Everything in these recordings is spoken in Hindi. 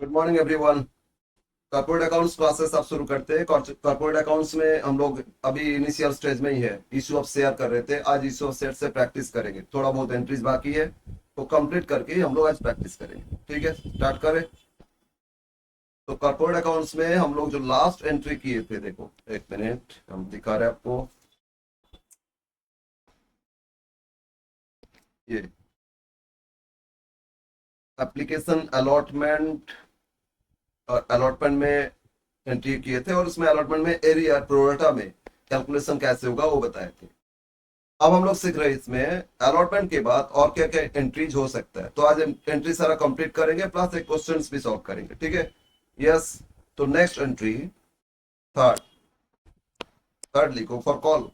Good morning everyone. Corporate accounts classes आप शुरू करते हैं। कॉर्पोरेट अकाउंट्स में हम लोग अभी इनिशियल स्टेज में ही है। इशू ऑफ शेयर कर रहे थे, आज इशू ऑफ शेयर से प्रैक्टिस करेंगे। थोड़ा बहुत एंट्रीज बाकी है तो कंप्लीट करके ही हम लोग आज प्रैक्टिस करेंगे। ठीक है, स्टार्ट करें। तो कॉर्पोरेट अकाउंट्स में हम लोग जो लास्ट एंट्री किए थे, देखो एक मिनट हम दिखा रहे हैं आपको। ये एप्लीकेशन अलॉटमेंट और अलॉटमेंट में एंट्री किए थे, और उसमें अलॉटमेंट में एरिया प्रोरेटा में कैलकुलेशन कैसे होगा वो बताए थे। अब हम लोग सीख रहे हैं इसमें अलॉटमेंट के बाद और क्या क्या एंट्रीज हो सकता है। तो आज एंट्री सारा कंप्लीट करेंगे, प्लस एक क्वेश्चंस भी सॉल्व करेंगे। ठीक है, यस। तो नेक्स्ट एंट्री थर्ड थर्ड लिखो, फॉर कॉल।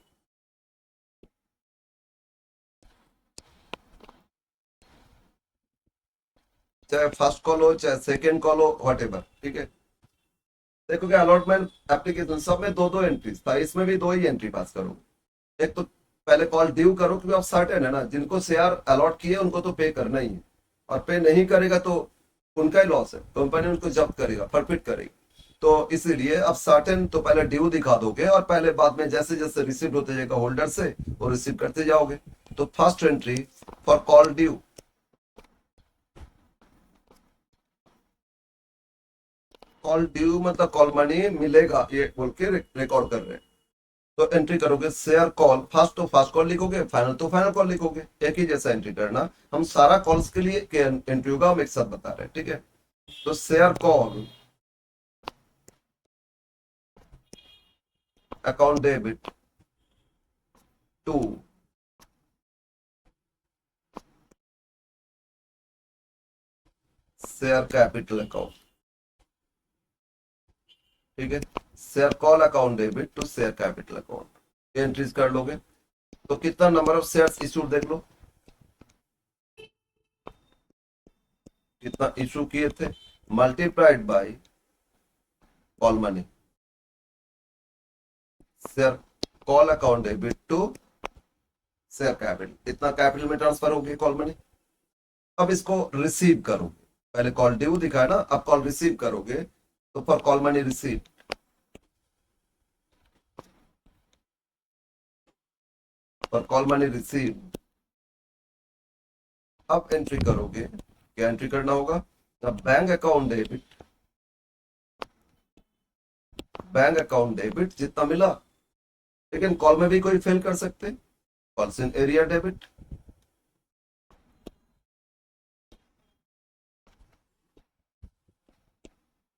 चाहे फर्स्ट कॉल हो चाहे सेकेंड कॉल हो, वट एवर। ठीक है, देखोगे अलॉटमेंट एप्लीकेशन सब में दो दो एंट्रीज था, इसमें भी दो ही एंट्री पास करो। एक तो पहले कॉल ड्यू करो, क्योंकि आप सर्टेन है ना, जिनको शेयर अलॉट किए उनको तो पे करना ही है, और पे नहीं करेगा तो उनका ही लॉस है, कंपनी उनको जब्त करेगा, परफिट करेगी। तो इसीलिए अब सर्टेन तो पहले ड्यू दिखा दोगे, और पहले बाद में जैसे जैसे रिसीव होते जाएगा होल्डर से वो रिसीव करते जाओगे। तो first entry for call due. Call due मतलब कॉल मनी मिलेगा ये बोल के रिकॉर्ड कर रहे हैं। तो एंट्री करोगे शेयर कॉल, फर्स्ट तो फर्स्ट कॉल लिखोगे, फाइनल तो फाइनल कॉल लिखोगे, एक ही जैसा एंट्री करना। हम सारा कॉल्स के लिए एंट्री होगा, हम एक साथ बता रहे हैं। ठीक है, तो share call account debit to share capital account. ठीक है, share call account debit to share capital account, entries कर लोगे। तो कितना नंबर ऑफ शेयर्स इशूड देख लो, कितना इशू किए थे, multiplied by call money. Share call account debit to share capital, इतना कैपिटल में ट्रांसफर होगी कॉल मनी। अब इसको रिसीव करो, पहले कॉल ड्यू दिखा ना, अब कॉल रिसीव करोगे तो for call money receive, for call money receive. अब एंट्री करोगे, क्या एंट्री करना होगा, bank account debit, bank account debit जितना मिला। लेकिन कॉल में भी कोई फेल कर सकते, calls in arrear debit,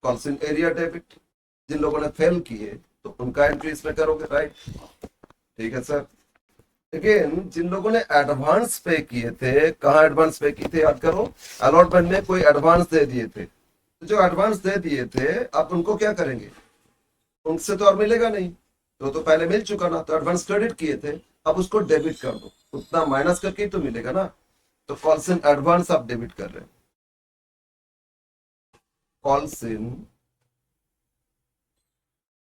calls in arrear debit. जिन लोगों ने फेल किए तो उनका एंट्री इसमें करोगे, राइट। ठीक है सर। लेकिन जिन लोगों ने एडवांस पे किए थे, कहाँ एडवांस पे किए थे याद करो, अलॉटमेंट में कोई एडवांस दे दिए थे, तो जो एडवांस दे दिए थे आप उनको क्या करेंगे, उनसे तो और मिलेगा नहीं, तो पहले मिल चुका ना, तो एडवांस क्रेडिट किए थे, अब उसको डेबिट कर दो, उतना माइनस करके ही तो मिलेगा ना। तो कॉल्स इन एडवांस आप डेबिट कर रहे हैं, calls in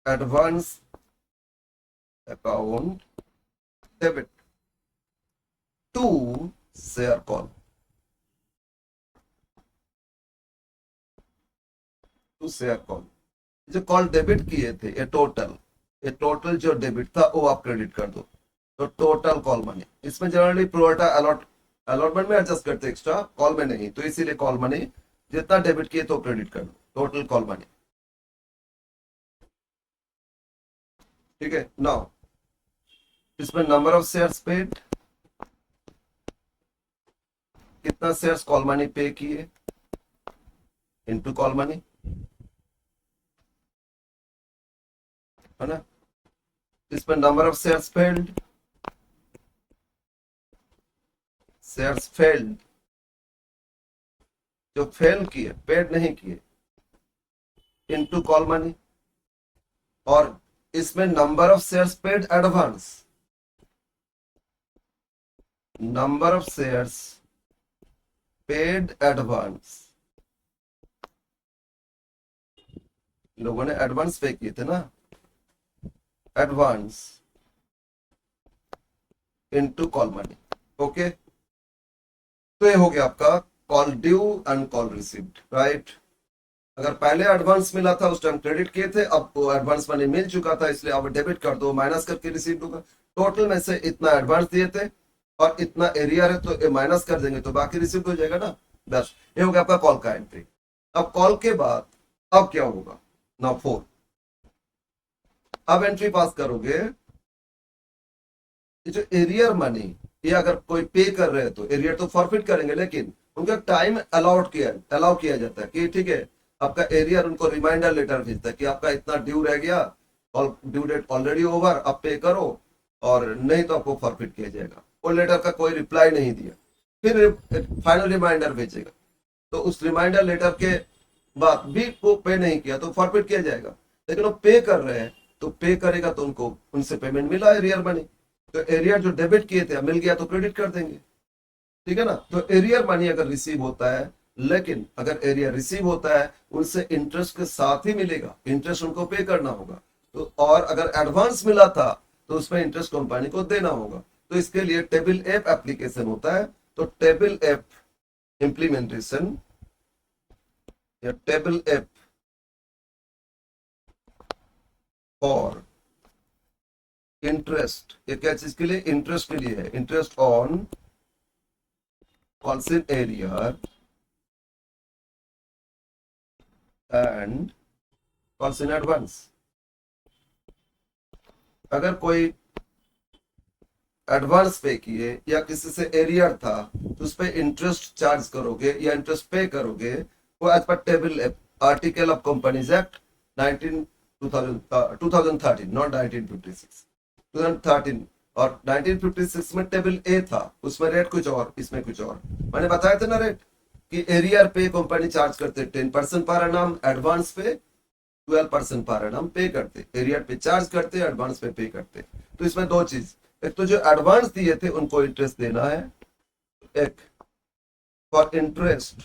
advance account debit to share call, to share call. जो कॉल डेबिट किए थे ये टोटल जो डेबिट था वो आप क्रेडिट कर दो। तो टोटल कॉल मनी, इसमें जनरली प्रोरेटा अलॉटमेंट में एडजस्ट करते एक्स्ट्रा, कॉल में नहीं, तो इसीलिए कॉल मनी जितना डेबिट किए तो क्रेडिट कर दो, टोटल कॉल मनी। ठीक है, नाउ इसमें नंबर ऑफ शेयर्स पेड, कितना शेयर्स कॉल मनी पे किए इनटू कॉल मनी, है ना। इसमें number of shares failed, shares failed जो फेल किए, पेड नहीं किए, इनटू कॉल मनी। और इसमें number of shares paid advance, number of shares paid advance, लोगों ने एडवांस पे किए थे ना, advance into call money. Okay, तो ये हो गया आपका call due and call received, right. अगर पहले एडवांस मिला था उस टाइम क्रेडिट किए थे, अब वो एडवांस मनी मिल चुका था इसलिए अब डेबिट कर दो, माइनस करके रिसीव होगा। टोटल में से इतना एडवांस दिए थे और इतना एरियर है तो माइनस कर देंगे तो बाकी रिसीव हो जाएगा ना। बस ये हो गया आपका कॉल का एंट्री। अब कॉल के बाद अब क्या होगा, नाउ 4, अब एंट्री पास करोगे। ये जो एरियर मनी, ये अगर कोई पे कर रहे हैं तो एरियर तो फॉरफिट करेंगे, लेकिन उनका टाइम अलाउ किया जाता है कि ठीक है आपका एरियर उनको रिमाइंडर लेटर भेजता है कि आपका इतना ड्यू रह गया और ड्यू डेट ऑलरेडी ओवर, आप पे करो और नहीं तो आपको फॉरफिट किया जाएगा। वो लेटर का कोई रिप्लाई नहीं दिया, फिर फाइनल रिमाइंडर भेजेगा, तो उस रिमाइंडर लेटर के बाद भी वो पे नहीं किया तो फॉरफिट किया जाएगा। लेकिन वो पे कर रहे हैं तो पे करेगा तो उनको उनसे पेमेंट मिला एरियर मनी, तो एरियर जो डेबिट किए थे मिल गया तो क्रेडिट कर देंगे, ठीक है ना। तो एरियर मनी अगर रिसीव होता है, लेकिन अगर एरियर रिसीव होता है उनसे इंटरेस्ट के साथ ही मिलेगा, इंटरेस्ट उनको पे करना होगा। तो और अगर एडवांस मिला था तो उसमें इंटरेस्ट कंपनी को देना होगा। तो इसके लिए टेबल एप एप्लीकेशन होता है। तो टेबल एप इंप्लीमेंटेशन या टेबल एप फॉर इंटरेस्ट, ये क्या चीज के लिए, इंटरेस्ट के लिए है, interest on calls in arrear and calls in advance. अगर कोई एडवांस पे किए या किसी से एरियर था तो उस पर इंटरेस्ट चार्ज करोगे या इंटरेस्ट पे करोगे, वो as per table article of companies act 2013, not 1956, 2013। और 1956 में टेबल ए था, उसमें रेट कुछ और इसमें कुछ और। मैंने बताया था ना रेट कि एरियर पे कंपनी चार्ज करते 10% पर एनम, एडवांस पे 12% पर एनम पे करते, एरियर पे चार्ज करते, एडवांस पे पे करते। तो इसमें दो चीज, एक तो जो एडवांस दिए थे उनको इंटरेस्ट देना है, एक for interest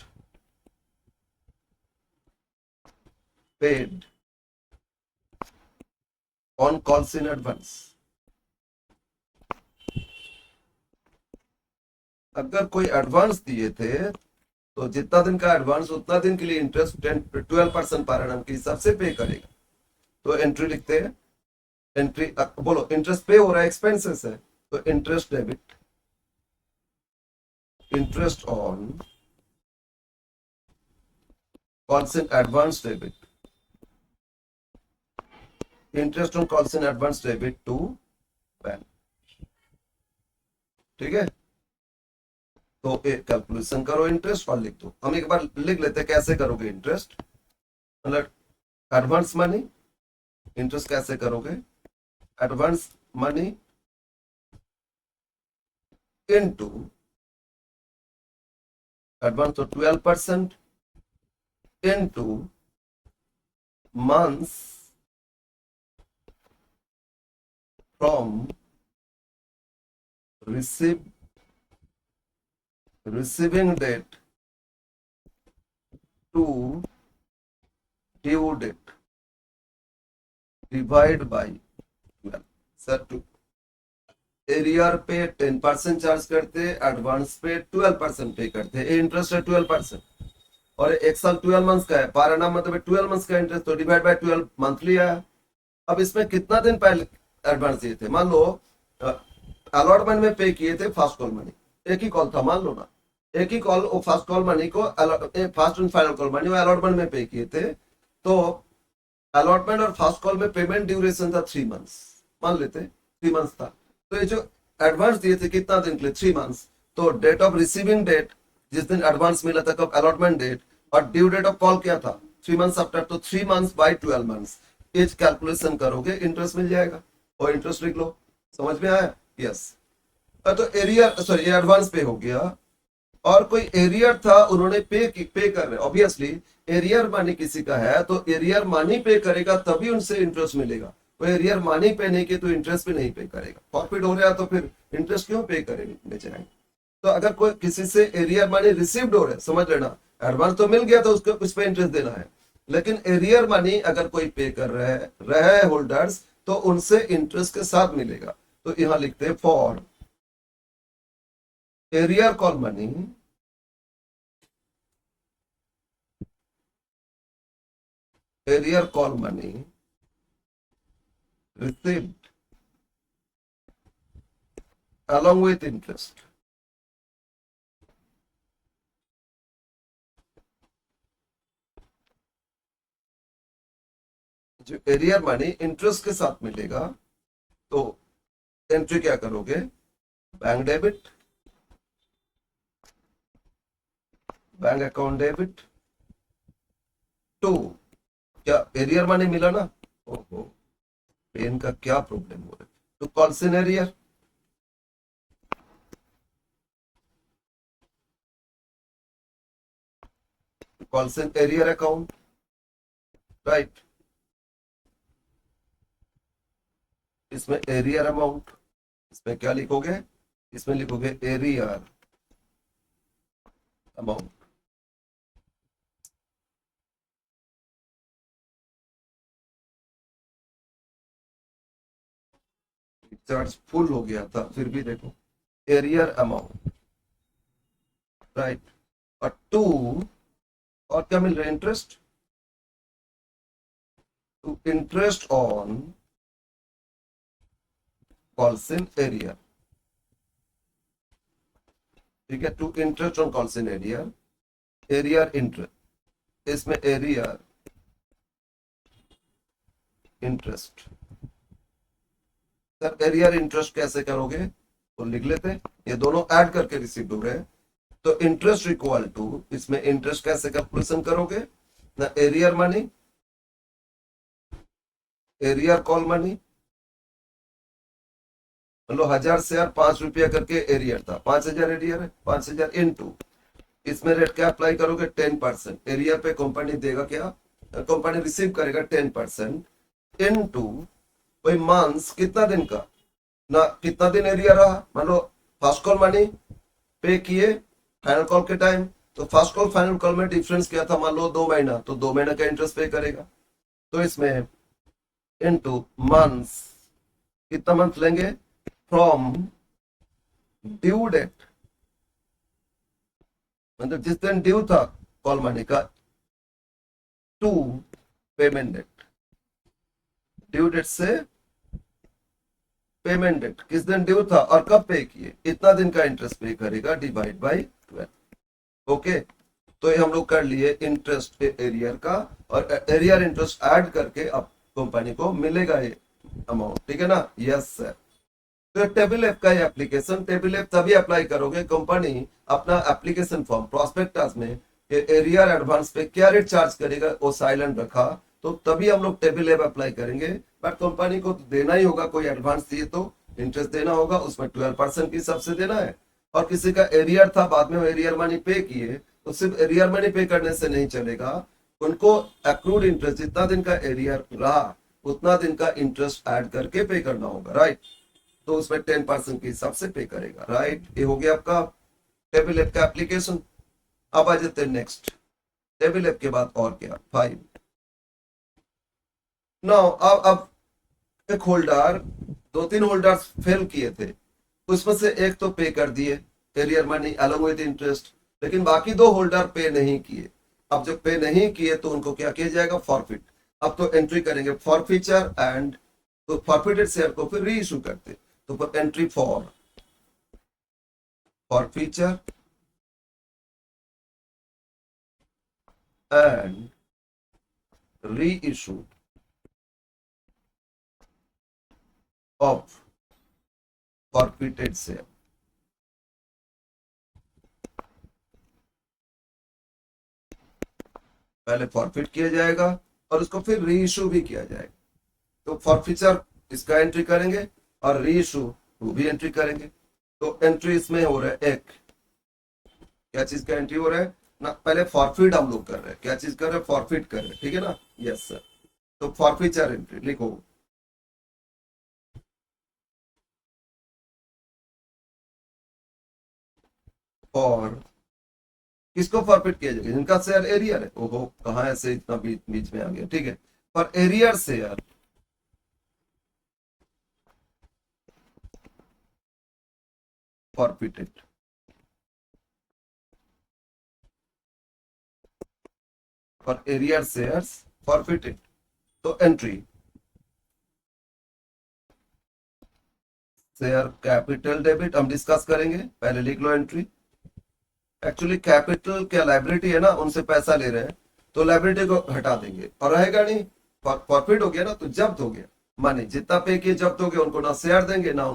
paid on calls in advance. अगर कोई एडवांस दिए थे तो जितना दिन का एडवांस उतना दिन के लिए इंटरेस्ट 12% पर एनम के हिसाब से पे करेगा। तो एंट्री लिखते हैं, एंट्री बोलो इंटरेस्ट पे हो रहा है, एक्सपेंसेस है, तो interest debit, interest on calls in advance debit, interest on calls in advance debit to bank, ठीक है। तो एक कैलकुलेशन करो इंटरेस्ट और लिख दो। हम एक बार लिख लेते हैं कैसे करोगे इंटरेस्ट, मतलब एडवांस मनी इंटरेस्ट कैसे करोगे, एडवांस मनी इनटू एडवांस तो 12% into months from receiving date to due date divide by 12। Sir to arrear पे 10% चार्ज करते, एडवांस पे 12% पे करते, इंटरेस्ट है 12% और एक साल 12 मंथ्स का है, पर एनम मतलब 12 मंथ्स का इंटरेस्ट, तो डिवाइड बाय 12 मंथली आया। अब इसमें कितना दिन पहले एडवांस दिए थे, मान लो अलॉटमेंट में पे किए थे फर्स्ट कॉल मनी, एक ही कॉल था मान लो ना, एक ही कॉल, फर्स्ट कॉल मनी को first and final call money वो अलॉटमेंट में पे किए थे। तो अलॉटमेंट और फर्स्ट कॉल में पेमेंट ड्यूरेशन था 3 मंथ्स, मान लेते 3 मंथ्स था। तो ये जो एडवांस दिए थे कितना दिन के लिए, 3 मंथ्स। तो डेट ऑफ रिसीविंग डेट जिस दिन एडवांस मिला था, कब, अलॉटमेंट डेट, और ड्यू डेट ऑफ कॉल क्या था 3 मंथ्स आफ्टर, तो 3 months by 12 months, as calculation करोगे इंटरेस्ट मिल जाएगा और इंटरेस्ट लिख लो। समझ में आया, यस। तो एरियर सॉरी एडवांस पे हो गया, और कोई एरियर था उन्होंने पे कर रहे, ऑब्वियसली एरियर मनी किसी का है तो एरियर मनी पे करेगा तभी उनसे इंटरेस्ट मिलेगा। वो एरियर मनी पे नहीं किए तो इंटरेस्ट भी नहीं पे करेगा, प्रॉफिट हो रहा तो फिर इंटरेस्ट क्यों पे करेंगे बेचारे। तो अगर कोई किसी से एरियर मनी रिसीव्ड हो रहा है, समझ लेना एडवांस तो मिल गया तो उसको उस पर इंटरेस्ट देना है, लेकिन एरियर मनी अगर कोई पे कर रहे हैं होल्डर्स तो उनसे इंटरेस्ट के साथ मिलेगा। तो यहां लिखते हैं for arrear call money arrear call money received along with interest. जो एरियर मनी इंटरेस्ट के साथ मिलेगा तो एंट्री क्या करोगे? Bank debit, bank account debit to, क्या एरियर मनी मिला ना? ओहो, पेन का क्या प्रॉब्लम हो रहा है? तो calls in arrear, calls in arrear account, right. इसमें एरियर अमाउंट, इसमें क्या लिखोगे? इसमें लिखोगे एरियर अमाउंट। चार्ज फुल हो गया था फिर भी देखो, एरियर अमाउंट, राइट। और टू, और क्या मिल रहा है? Interest, to interest on calls in arrear, ठीक है। To interest on calls in arrear, arrear interest, इसमें arrear interest. Sir arrear interest कैसे करोगे? तो लिख लेते, ये दोनों ऐड करके रिसीव हो रहे हैं, तो इंटरेस्ट इक्वल टू, इसमें इंटरेस्ट कैसे कैलकुलेशन करोगे ना? Arrear money, arrear call money, मतलब 1000 से यार 5 रुपया करके एरियर था, 5000 एरियर है, 5000 इंटू, इसमें रेट क्या अप्लाई करोगे? 10%। एरियर पे कंपनी देगा क्या? कंपनी रिसीव करेगा 10% इंटू वही मंथ्स, कितना दिन का ना, कितना दिन एरिया रहा, मान लो फर्स्ट कॉल मनी पे किए फाइनल कॉल के टाइम, तो फर्स्ट कॉल फाइनल कॉल में डिफरेंस क्या था? मान लो 2 महीना, तो 2 महीना का इंटरेस्ट पे करेगा। तो इसमें इनटू मंथ्स, कितना मंथ लेंगे? फ्रॉम ड्यू डेट, मतलब जिस दिन ड्यू था कॉल मनी का, to payment date, due date से पेमेंट डेट, किस दिन ड्यू था और कब पे किए, इतना दिन का इंटरेस्ट पे करेगा, डिवाइड बाई 12। ओके, तो ये हम लोग कर लिए इंटरेस्ट एरियर का, और एरियर इंटरेस्ट ऐड करके अब कंपनी को मिलेगा ये अमाउंट, ठीक है ना? Yes sir. तो टेबल एफ का ये एप्लीकेशन, टेबल एफ तभी अप्लाई करोगे कंपनी अपना एप्लीकेशन फॉर्म प्रोस्पेक्टस में एरियर एडवांस पे क्या रेट चार्ज करेगा वो साइलेंट रखा, तो तभी हम लोग टेबल एफ अप्लाई करेंगे। बट कंपनी को तो देना ही होगा, कोई एडवांस दिए तो इंटरेस्ट देना होगा, उसमें 12% की सबसे देना है। और किसी का एरियर था बाद में वो एरियर मनी पे किए, तो सिर्फ एरियर मनी पे करने से नहीं चलेगा, उनको अक्रूड इंटरेस्ट, जितना दिन का एरियर रहा उतना दिन का इंटरेस्ट ऐड करके पे करना होगा, राइट। तो उसमें 10% के हिसाब से पे करेगा, राइट। ये हो गया आपका टेबल ऐप का एप्लीकेशन। अब आ जाते हैं नेक्स्ट, टेबल ऐप के बाद और क्या? 5 नाउ, अब एक होल्डर, 2-3 होल्डर्स फेल किए थे, उसमें से एक तो पे कर दिए arrear money along with interest, लेकिन बाकी 2 होल्डर पे नहीं किए। अब जब पे नहीं किए तो उनको क्या किया जाएगा? फॉरफिट। अब तो एंट्री करेंगे फॉरफीचर एंड, तो फॉरफिटेड शेयर को फिर री इशू करते, तो entry forfeiture and re issue of forfeited share. पहले फॉरफिट किया जाएगा और उसको फिर री इशू भी किया जाएगा। तो फॉरफीचर इसका एंट्री करेंगे और री इशू वो भी एंट्री करेंगे। तो एंट्री इसमें हो रहा है, एक क्या चीज का एंट्री हो रहा है ना? पहले फॉरफिट हम लोग कर रहे हैं, क्या चीज कर रहे हैं? फॉरफिट कर रहे हैं, ठीक है ना? Yes sir. तो फॉरफीचर एंट्री लिखो, और किसको फॉरफिट किया जाएगा? जिनका शेयर एरियर है। ओहो, कहाँ ऐसे इतना बीच बीच में आ गया, ठीक है। पर एरियर शेयर फॉरफिटेड, और एरियर शेयर्स फॉरफिटेड, तो एंट्री शेयर कैपिटल डेबिट हम डिस्कस करेंगे, पहले लिख लो एंट्री। एक्चुअली कैपिटल क्या लाइबिलिटी है ना, उनसे पैसा ले रहे हैं तो लाइबिलिटी को हटा देंगे और रहेगा नहीं, प्रॉफिट हो गया ना तो जब्त हो गया, माने जितना पे किए जब्त हो गया, उनको ना शेयर देंगे ना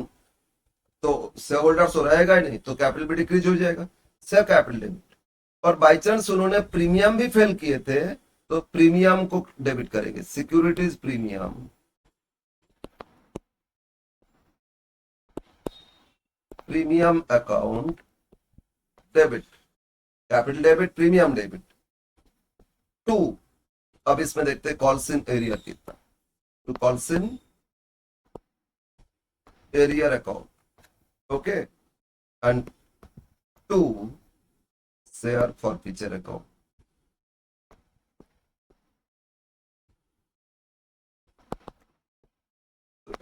तो शेयर होल्डर्स तो रहेगा ही नहीं, तो कैपिटल भी डिक्रीज हो जाएगा, शेयर कैपिटल डेबिट। और बाई चांस उन्होंने प्रीमियम भी फेल किए थे तो प्रीमियम को डेबिट करेंगे, securities premium, premium account debit, capital debit, premium debit. To, अब इसमें देखते हैं कॉल्सिन एरियर कितना, तो calls in arrear account, okay, and to share forfeiture account.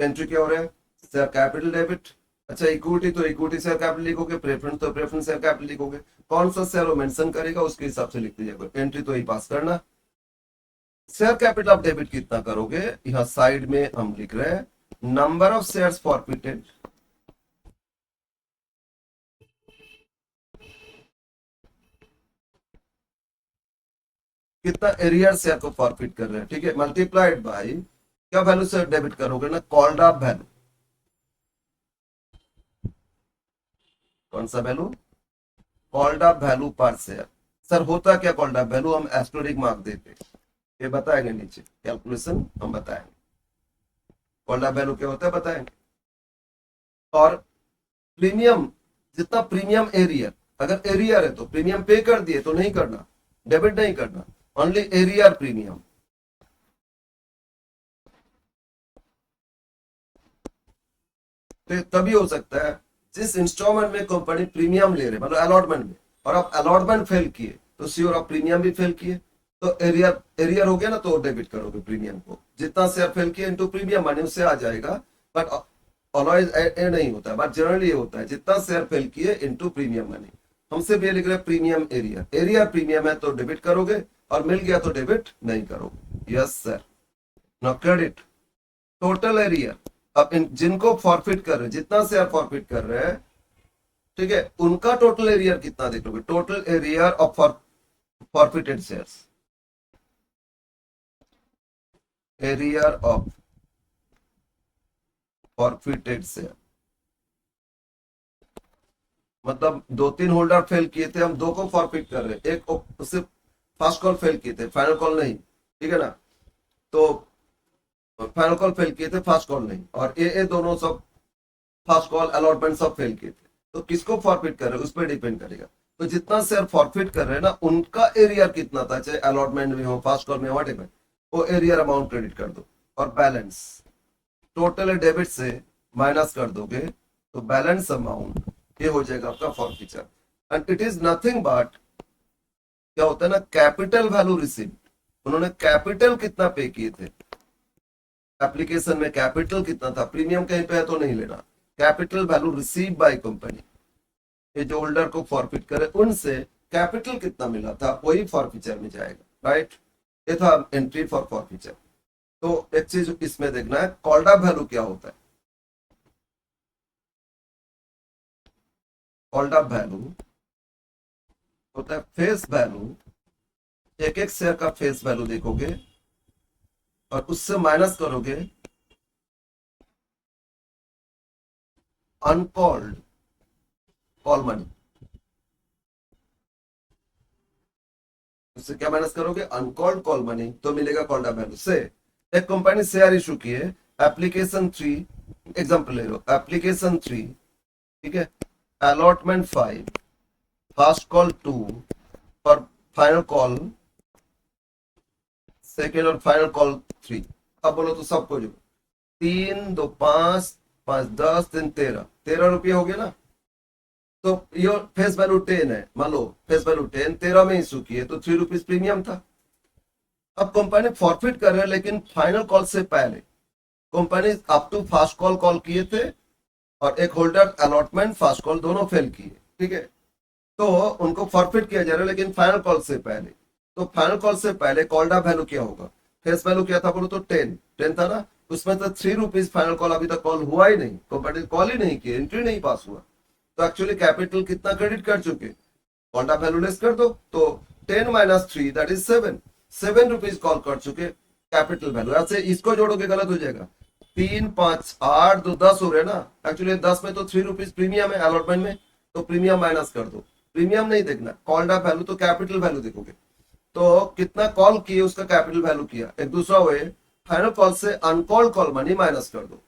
Entry क्या हो रहा है, शेयर कैपिटल डेबिट, अच्छा इक्विटी तो इक्विटी शेयर कैपिटल लिखोगे, प्रेफरेंस तो प्रेफरेंस शेयर कैपिटल लिखोगे, कौन सा शेयर वो मेंशन करेगा उसके हिसाब से लिख दीजिएगा, एंट्री तो ही पास करना। शेयर कैपिटल ऑफ डेबिट कितना करोगे, यहां साइड में हम लिख रहे हैं नंबर ऑफ शेयर्स फॉरफिटेड, कितना एरियर शेयर को फॉरफिट कर रहे हैं, ठीक है, मल्टीप्लाइड बाय क्या वैल्यू से डेबिट करोगे ना, कॉल्ड अप वैल्यू, कौन सा वैल्यू, कॉल्ड अप वैल्यू पर शेयर। सर होता क्या कॉल्ड अप वैल्यू, हम एस्टोरिक मार्क देते, ये बताएंगे नीचे कैलकुलेशन हम बताएंगे, कॉल्ड अप वैल्यू क्या होता है बताएंगे। और प्रीमियम, जितना प्रीमियम एरियर, अगर एरियर है तो प्रीमियम पे कर दिए तो नहीं करना, डेबिट नहीं करना, ओनली एरियर प्रीमियम। तो तभी हो सकता है जिस इंस्टॉलमेंट में कंपनी प्रीमियम ले रहे मतलब अलॉटमेंट में, और आप अलॉटमेंट फेल किए तो श्योर आप प्रीमियम भी फेल किए, तो एरियर एरियर हो गया ना तो डेबिट करोगे प्रीमियम को, जितना शेयर फेल किए इनटू प्रीमियम मनी उससे आ जाएगा, बट ऑलवेज ए नहीं होता है, बट जनरली ये होता है जितना शेयर फेल किए इनटू प्रीमियम मनी। हमसे भी ये लिख रहे हैं प्रीमियम एरियर, एरियर प्रीमियम है तो डेबिट करोगे और मिल गया तो डेबिट नहीं करोगे, yes sir. Now credit total arrear, अब इन जिनको फॉरफिट कर रहे हैं, जितना शेयर फॉरफिट कर रहे हैं, ठीक है, उनका टोटल एरियर कितना देख लोगे, total arrear of forfeited shares, arrear of forfeited share, मतलब दो तीन होल्डर फेल किए थे, हम दो को फॉरफिट कर रहे हैं, एक सिर्फ फर्स्ट कॉल फेल किए थे, फाइनल कॉल नहीं, ठीक है ना, तो फाइनल कॉल फेल किए थे, फर्स्ट कॉल नहीं, और ए दोनों सब फर्स्ट कॉल अलॉटमेंट सब फेल किए थे, तो किसको फॉरफिट कर रहे हैं उस पर डिपेंड करेगा। तो जितना शेयर फॉरफिट कर रहे हैं ना उनका एरियर कितना था, चाहे अलॉटमेंट में हो फर्स्ट कॉल में हो व्हाटएवर, वो एरियर अमाउंट क्रेडिट कर दो, और बैलेंस टोटल डेबिट से माइनस कर दोगे तो बैलेंस अमाउंट ये हो जाएगा आपका forfeiture, and it is nothing but क्या होता है ना, कैपिटल वैल्यू रिसीव, उन्होंने कैपिटल कितना पे किए थे, एप्लीकेशन में कैपिटल कितना था, प्रीमियम कहीं पे है तो नहीं लेना, capital value receive by company, ये जो होल्डर को फॉरफिट करे उनसे कैपिटल कितना मिला था वही फॉरफिचर में जाएगा, राइट, ये था एंट्री फॉर फॉरफिचर। तो एक चीज इसमें देखना है कॉल्ड अप वैल्यू क्या होता है, कॉल्ड अप वैल्यू होता है फेस वैल्यू, एक एक शेयर का फेस वैल्यू देखोगे और उससे माइनस करोगे अनकॉल्ड कॉल मनी, उससे क्या माइनस करोगे अनकॉल्ड कॉल मनी, तो मिलेगा कॉल्ड अप वैल्यू से। एक कंपनी शेयर इशू की है, एप्लीकेशन 3 एग्जांपल ले लो, एप्लीकेशन 3, ठीक है, अलॉटमेंट 5, फर्स्ट कॉल 2 और फाइनल कॉल सेकेंड और फाइनल कॉल 3। अब बोलो तो सबको जो 3 2 5 5 10 3 13 13 रुपये हो गया ना, तो योर फेस वैल्यू 10 है, मान लो फेस वैल्यू 10 13 में इशू किए तो 3 रुपीज प्रीमियम था। अब कंपनी फॉरफिट कर रहे हैं लेकिन फाइनल कॉल से पहले company up to first call किए थे और एक होल्डर अलॉटमेंट फास्ट कॉल दोनों फेल किए, ठीक है, तो उनको फॉरफिट किया जा रहा है लेकिन फाइनल कॉल से पहले, तो फाइनल कॉल से पहले कॉल्ड अप वैल्यू क्या होगा, फेस वैल्यू क्या था बोलो तो 10 था ना, उसमें तो 3 रुपीज फाइनल कॉल अभी तक कॉल हुआ ही नहीं, कंपनी कॉल ही नहीं की, एंट्री नहीं पास हुआ, तो एक्चुअली कैपिटल कितना क्रेडिट कर चुके, कॉल्ड अप वैल्यू लेस कर दो, तो 10 minus 3 that is 7 rupees call कर चुके कैपिटल वैल्यू। ऐसे इसको जोड़ोगे गलत हो जाएगा, 3 5 8 तो 10 हो रहे ना, एक्चुअली 10 में तो 3 रुपीज प्रीमियम है अलॉटमेंट में, तो प्रीमियम माइनस कर दो, प्रीमियम नहीं देखना, कॉल्ड अप वैल्यू तो कैपिटल वैल्यू देखोगे, तो कितना कॉल किए उसका कैपिटल वैल्यू किया। एक दूसरा वे, फाइनल कॉल से अनकॉल्ड कॉल मनी माइनस कर दो,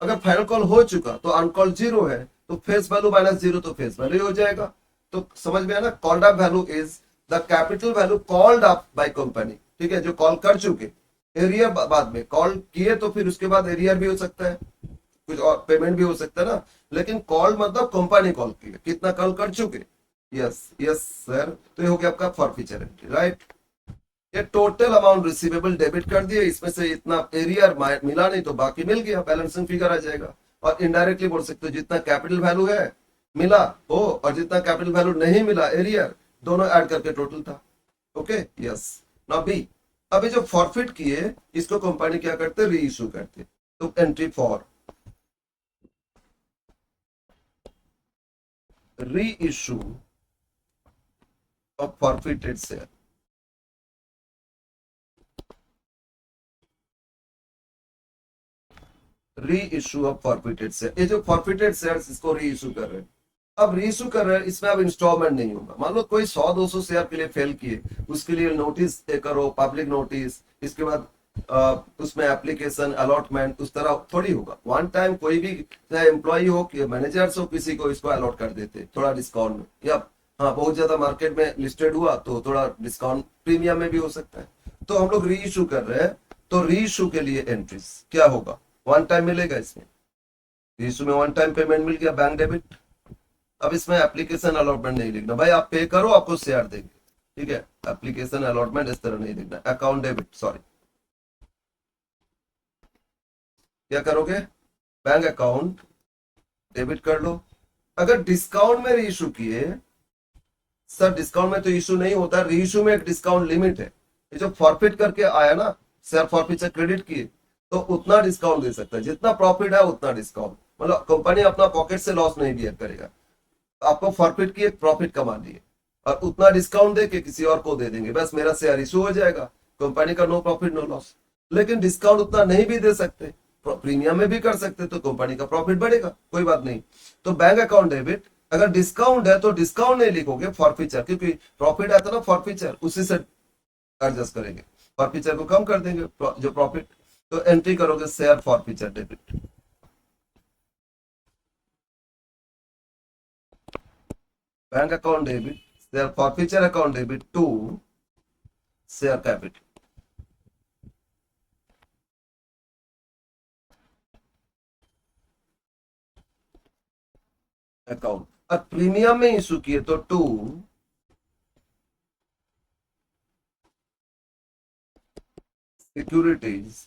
अगर फाइनल कॉल हो चुका तो अनकॉल्ड 0 है, तो फेस वैल्यू माइनस 0 तो फेस वैल्यू हो जाएगा, तो समझ में आया ना, called up value is the capital value called up by company, ठीक है, जो कॉल कर चुके, एरियर बाद में कॉल किए तो फिर उसके बाद एरियर भी हो सकता है, कुछ और पेमेंट भी हो सकता है ना, लेकिन कॉल मतलब कंपनी कॉल की कितना कॉल कर चुके। यस यस सर, तो ये हो गया आपका फॉरफीचर एंट्री, राइट। ये टोटल अमाउंट रिसीवेबल डेबिट कर दिए, इसमें से इतना एरियर मिला नहीं तो बाकी मिल गया, बैलेंसिंग फिगर आ जाएगा। और इनडायरेक्टली बोल सकते हो जितना कैपिटल वैल्यू है मिला हो और जितना कैपिटल वैल्यू नहीं मिला एरियर, दोनों ऐड करके टोटल था। Okay yes. नाउ बी, अभी जो फॉरफिट किए इसको कंपनी क्या करते, री इशू करते, तो एंट्री फॉर री इशू ऑफ फॉरफिटेड शेयर, री इशू ऑफ फॉरफिटेड शेयर, ये जो फॉरफिटेड शेयर्स इसको री इशू कर रहे हैं, अब री इशू कर रहे हैं, इसमें अब इंस्टॉलमेंट नहीं होगा, मान लो कोई 100-200 शेयर के लिए फेल किए, उसके लिए नोटिस करो, पब्लिक नोटिस, इसके बाद उसमें एप्लीकेशन अलॉटमेंट, उस तरह थोड़ी होगा, वन टाइम कोई भी चाहे एम्प्लॉय हो कि मैनेजर्स हो किसी को इसको अलॉट कर देते थोड़ा डिस्काउंट में, या हाँ बहुत ज्यादा मार्केट में लिस्टेड हुआ तो थोड़ा डिस्काउंट प्रीमियम में भी हो सकता है, तो हम लोग री इशू कर रहे हैं, तो री इशू के लिए एंट्रीज क्या होगा, वन टाइम मिलेगा इसमें, इशू में वन टाइम पेमेंट मिल गया बैंक डेबिट। अब इसमें एप्लीकेशन अलॉटमेंट नहीं लिखना भाई, आप पे करो आपको शेयर देंगे, ठीक है, एप्लीकेशन अलॉटमेंट इस तरह नहीं लिखना, अकाउंट डेबिट, सॉरी क्या करोगे, बैंक अकाउंट डेबिट कर लो। अगर डिस्काउंट में रीइशू किए, सर डिस्काउंट में तो इशू नहीं होता, रीइशू में एक डिस्काउंट लिमिट है, ये जो फॉरफिट करके आया ना, शेयर फॉरफिट से क्रेडिट किए तो उतना डिस्काउंट दे सकता है, जितना प्रॉफिट है उतना डिस्काउंट, मतलब कंपनी अपना पॉकेट से लॉस नहीं बियर करेगा, आपको फॉरफिट की एक प्रॉफिट कमा दिए और उतना डिस्काउंट दे के किसी और को दे देंगे, बस मेरा शेयर इशू हो जाएगा, कंपनी का नो प्रॉफिट नो लॉस। लेकिन डिस्काउंट उतना नहीं भी दे सकते, प्रीमियम में भी कर सकते, तो कंपनी का प्रॉफिट बढ़ेगा, कोई बात नहीं। तो बैंक अकाउंट डेबिट, अगर डिस्काउंट है तो डिस्काउंट नहीं लिखोगे, फॉरफीचर, क्योंकि प्रॉफिट आता ना फॉरफीचर, उसी से एडजस्ट करेंगे, फॉरफीचर को कम कर देंगे जो प्रॉफिट, तो एंट्री करोगे share forfeiture debit, bank account debit share forfeiture account debit to share capital account, और प्रीमियम में इशू किए तो टू सिक्योरिटीज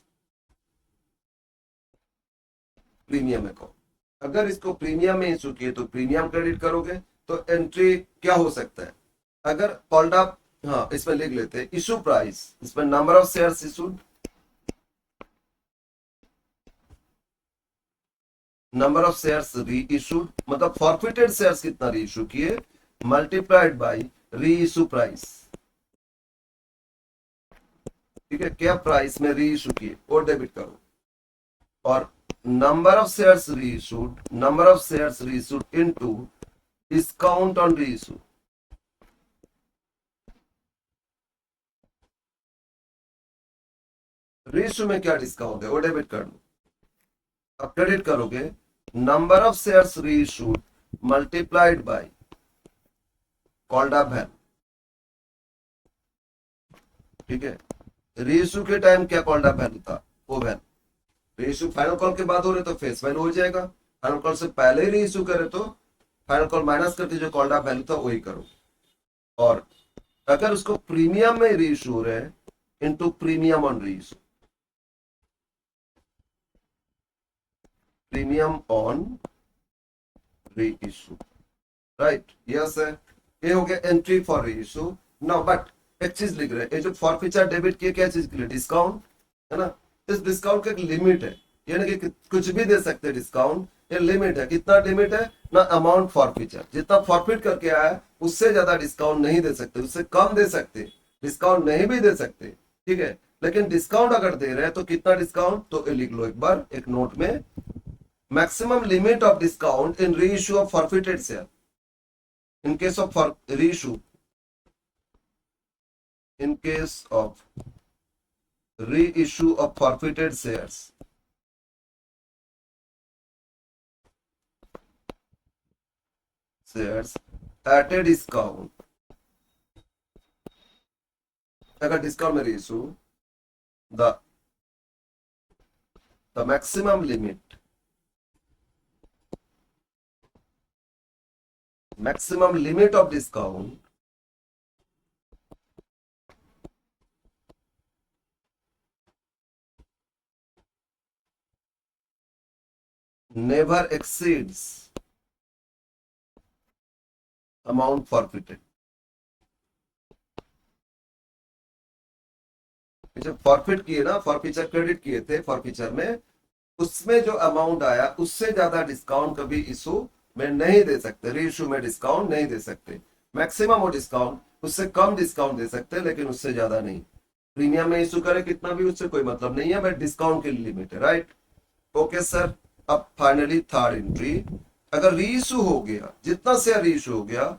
प्रीमियम अकाउंट। अगर इसको प्रीमियम में इशू किए तो प्रीमियम क्रेडिट करोगे, तो एंट्री क्या हो सकता है, अगर कॉल्ड अप, हाँ इसमें लिख लेते हैं इशू प्राइस, इसमें number of shares issued, number of shares री इशूड, मतलब फॉरफिटेड शेयर्स कितना री इशू किए, मल्टीप्लाइड बाय री इशू प्राइस, ठीक है, क्या प्राइस में री इशू किए वो डेबिट करो, और नंबर ऑफ शेयर्स री इशूड, नंबर ऑफ शेयर्स री इशूड इनटू डिस्काउंट ऑन री इशू, री इशू में क्या डिस्काउंट है वो डेबिट कर लो, अब क्रेडिट करोगे नंबर ऑफ शेयर्स री issued multiplied by called up value, ठीक है, री इशू के टाइम क्या कॉल्ड अप वैल्यू था वो वैल्यू, री इशू फाइनल कॉल के बाद हो रहे तो फेस वैल्यू हो जाएगा, फाइनल कॉल से पहले ही री इशू करे तो फाइनल कॉल माइनस करके जो कॉल्ड अप वैल्यू था वही करो, और अगर उसको प्रीमियम में री इशू हो रहे हैं इनटू प्रीमियम ऑन री इशू, प्रीमियम ऑन री इशू, राइट, यस है, ये हो गया एंट्री फॉर री इशू। नाउ बट एक चीज लिख रहे हैं, ये जो फॉरफीचर डेबिट किए क्या चीज के लिए, डिस्काउंट, है ना। इस डिस्काउंट का एक लिमिट है, यानी कि कुछ भी दे सकते हैं डिस्काउंट, ये लिमिट है। कितना लिमिट है ना, अमाउंट फॉरफीचर, जितना फॉरफिट करके आया उससे ज्यादा डिस्काउंट नहीं दे सकते, उससे कम दे सकते, डिस्काउंट नहीं भी दे सकते, ठीक है। लेकिन डिस्काउंट अगर दे रहे हैं तो कितना डिस्काउंट, तो लिख लो एक बार एक नोट में, maximum limit of discount in reissue of forfeited share, in case of for reissue, in case of reissue of forfeited shares at a discount, अगर डिस्काउंट में reissue, the maximum limit, maximum limit of discount never exceeds amount forfeited। जब फॉरफिट किए ना, फॉरफीचर क्रेडिट किए थे फॉरफीचर में, उसमें जो अमाउंट आया उससे ज्यादा डिस्काउंट कभी इशू में नहीं दे सकते, रीइश्यू में डिस्काउंट नहीं दे सकते। मैक्सिमम वो डिस्काउंट, उससे कम डिस्काउंट दे सकते हैं लेकिन उससे ज्यादा नहीं। प्रीमियम में इशू करे कितना भी, उससे कोई मतलब नहीं है, बट डिस्काउंट की लिमिट है, राइट। Okay sir. अब फाइनली थर्ड एंट्री, अगर रीइश्यू हो गया, जितना शेयर रीइश्यू हो गया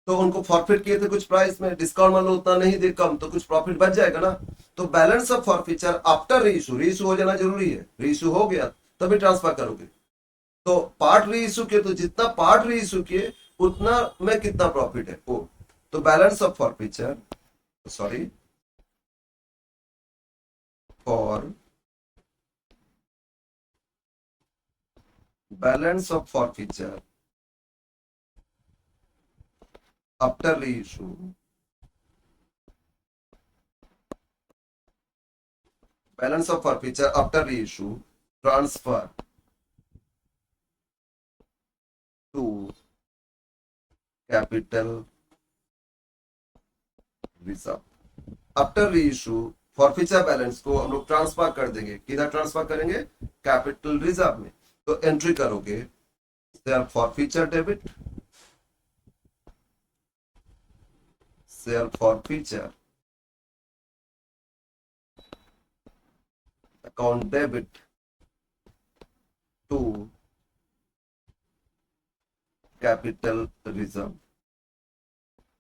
तो उनको फॉरफिट किए थे कुछ प्राइस में, डिस्काउंट मान लो उतना नहीं दे कम, तो कुछ प्रॉफिट बच जाएगा ना। तो balance of forfeiture after reissue, reissue हो जाना जरूरी है, रीइश्यू हो गया तभी ट्रांसफर करोगे। तो पार्ट रीइश्यू किए, तो जितना पार्ट रीइश्यू किए उतना में कितना प्रॉफिट है वो, तो balance of forfeiture, sorry for balance of forfeiture after reissue, balance of forfeiture after reissue transfer to capital reserve। After reissue forfeiture balance को हम लोग ट्रांसफर कर देंगे, किधर ट्रांसफर करेंगे, कैपिटल रिजर्व में। तो एंट्री करोगे share forfeiture debit, share forfeiture account debit to capital reserve.